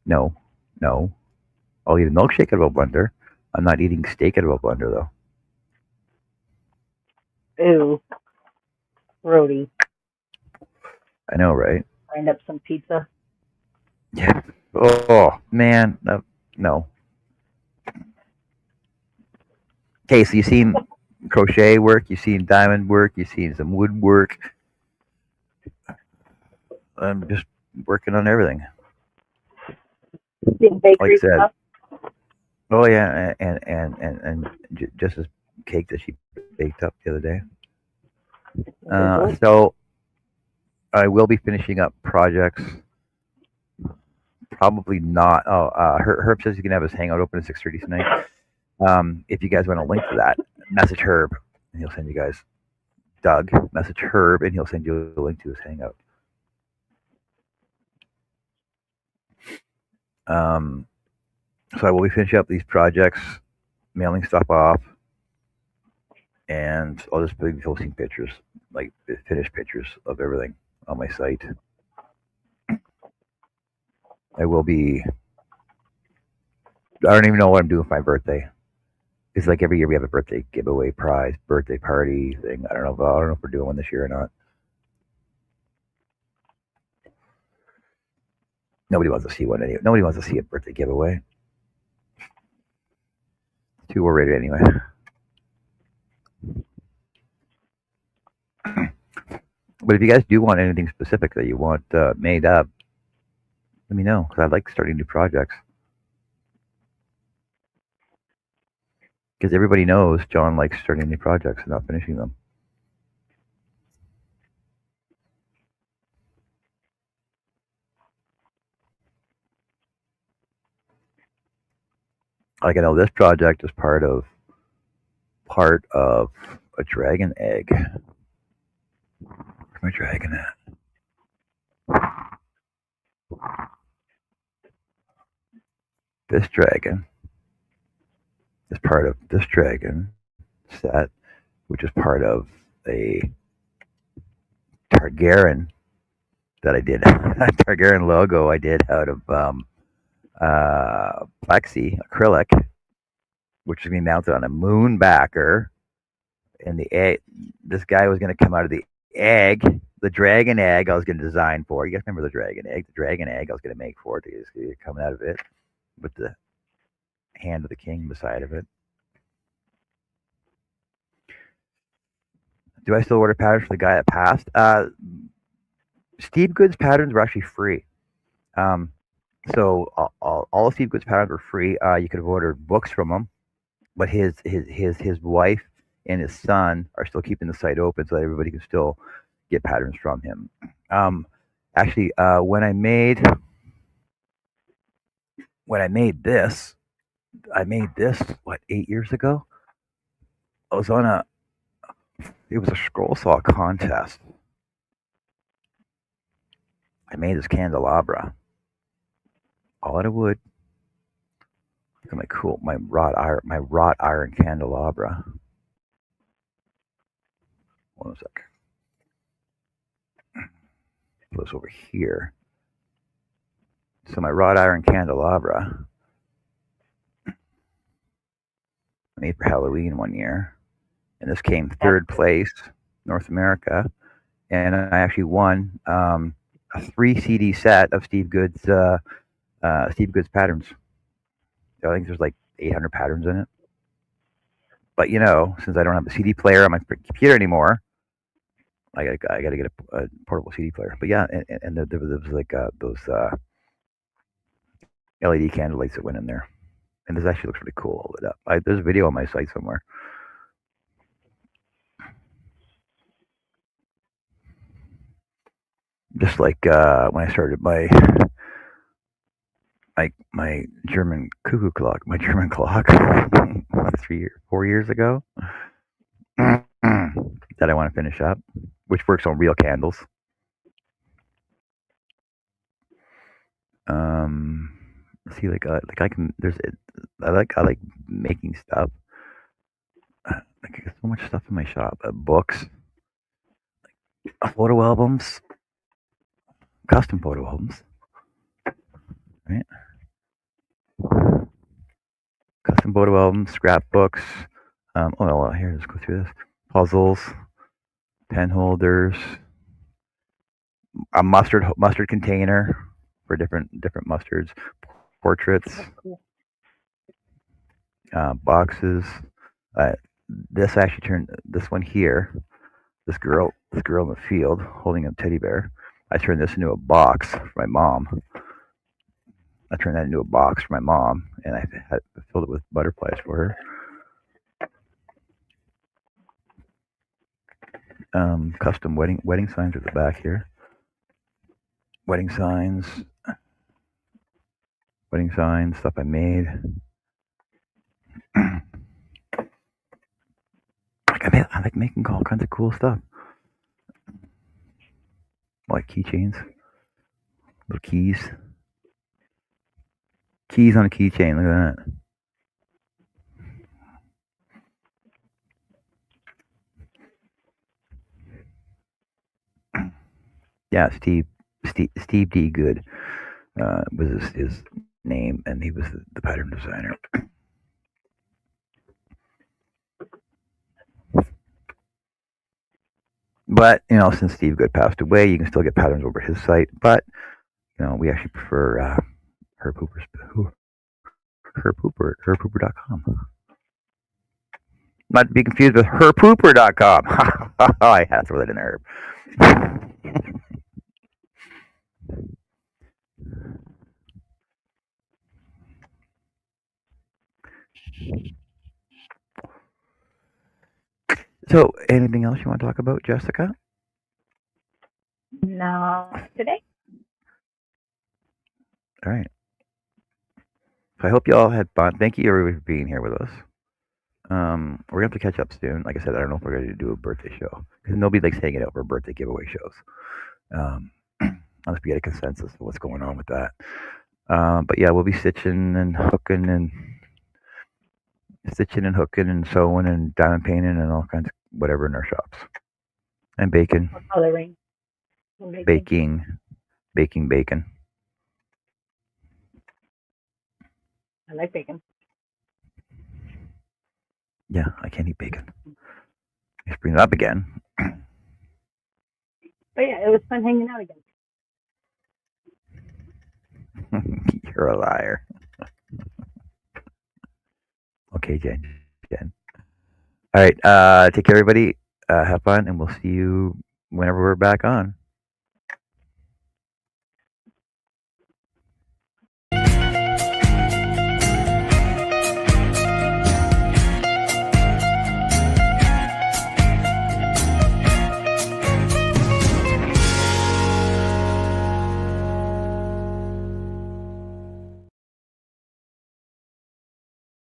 No, no. I'll eat a milkshake out of a blender. I'm not eating steak out of a blender though. Ew, Brody. I know, right? Grind up some pizza. Yeah. Oh man, no, no. Okay, so you've seen crochet work, you've seen diamond work, you've seen some woodwork. I'm just working on everything. Big bakery Like I said, stuff. oh yeah, and just as cake that she baked up the other day. So I will be finishing up projects. Probably not. Oh, Herb says he can have his Hangout open at 6:30 tonight. If you guys want a link to that, message Herb, and he'll send you guys. Doug, message Herb, and he'll send you a link to his Hangout. So I will be finishing up these projects, mailing stuff off, and I'll just be posting pictures, like finished pictures of everything on my site. I will be. I don't even know what I'm doing for my birthday. It's like every year we have a birthday giveaway prize, birthday party thing. I don't know if we're doing one this year or not. Nobody wants to see one anyway. Nobody wants to see a birthday giveaway. Too rated anyway. But if you guys do want anything specific that you want made up, let me know because I like starting new projects. Because everybody knows John likes starting new projects and not finishing them. Like I know this project is part of a dragon egg. Where's my dragon at? This dragon is part of this dragon set, which is part of a Targaryen that I did. A Targaryen logo I did out of plexi acrylic, which is going to be mounted on a moon backer. And the egg, this guy was going to come out of the egg, the dragon egg I was going to design for. You guys remember the dragon egg? The dragon egg I was going to make for it. It's coming out of it with the hand of the king beside of it. Do I still order patterns for the guy that passed? Steve Good's patterns were actually free. Um, so all of Steve Good's patterns were free. You could have ordered books from him, but his wife and his son are still keeping the site open so that everybody can still get patterns from him. Actually, when I made this, what 8 years ago. I was on a it was a scroll saw contest. I made this candelabra all out of wood. Look at my wrought iron candelabra. One sec. Put this over here. So my wrought iron candelabra I made for Halloween one year, and this came third place North America, and I actually won a 3 CD set of Steve Good's patterns. I think there's like 800 patterns in it. But since I don't have a CD player on my computer anymore, I got to get a portable CD player. But yeah, and there was like those LED candle lights that went in there, and this actually looks really cool. All lit up. There's a video on my site somewhere. Just like when I started my German cuckoo clock, my German clock, 4 years ago, that I want to finish up, which works on real candles. See, like I can. I like making stuff. I got so much stuff in my shop. Books, photo albums, custom photo albums, right? Custom photo albums, scrapbooks. Here, let's go through this. Puzzles, pen holders, a mustard container for different mustards, portraits, boxes. This actually turned this one here. This girl in the field holding a teddy bear. I turned this into a box for my mom. And I filled it with butterflies for her. Custom wedding signs at the back here. Wedding signs, stuff I made. I like making all kinds of cool stuff. Like keychains, little keys on a keychain. Look at that. Yeah, Steve D. Good was his name, and he was the pattern designer. But since Steve Good passed away, you can still get patterns over his site. But we actually prefer herpooper.com. Not to be confused with herpooper.com. I had to throw that in there. So, anything else you want to talk about, Jessica? No, today. All right. So I hope you all had fun. Thank you everybody for being here with us. We're gonna have to catch up soon. Like I said, I don't know if we're going to do a birthday show because nobody likes hanging out for birthday giveaway shows. Unless we get a consensus of what's going on with that. But yeah, we'll be stitching and hooking and sewing and diamond painting and all kinds of whatever in our shops. And baking. Or coloring. Baking bacon. I like bacon. Yeah, I can't eat bacon. Let's bring it up again. But yeah, it was fun hanging out again. You're a liar. Okay, Jen. All right. Take care, everybody. Have fun, and we'll see you whenever we're back on.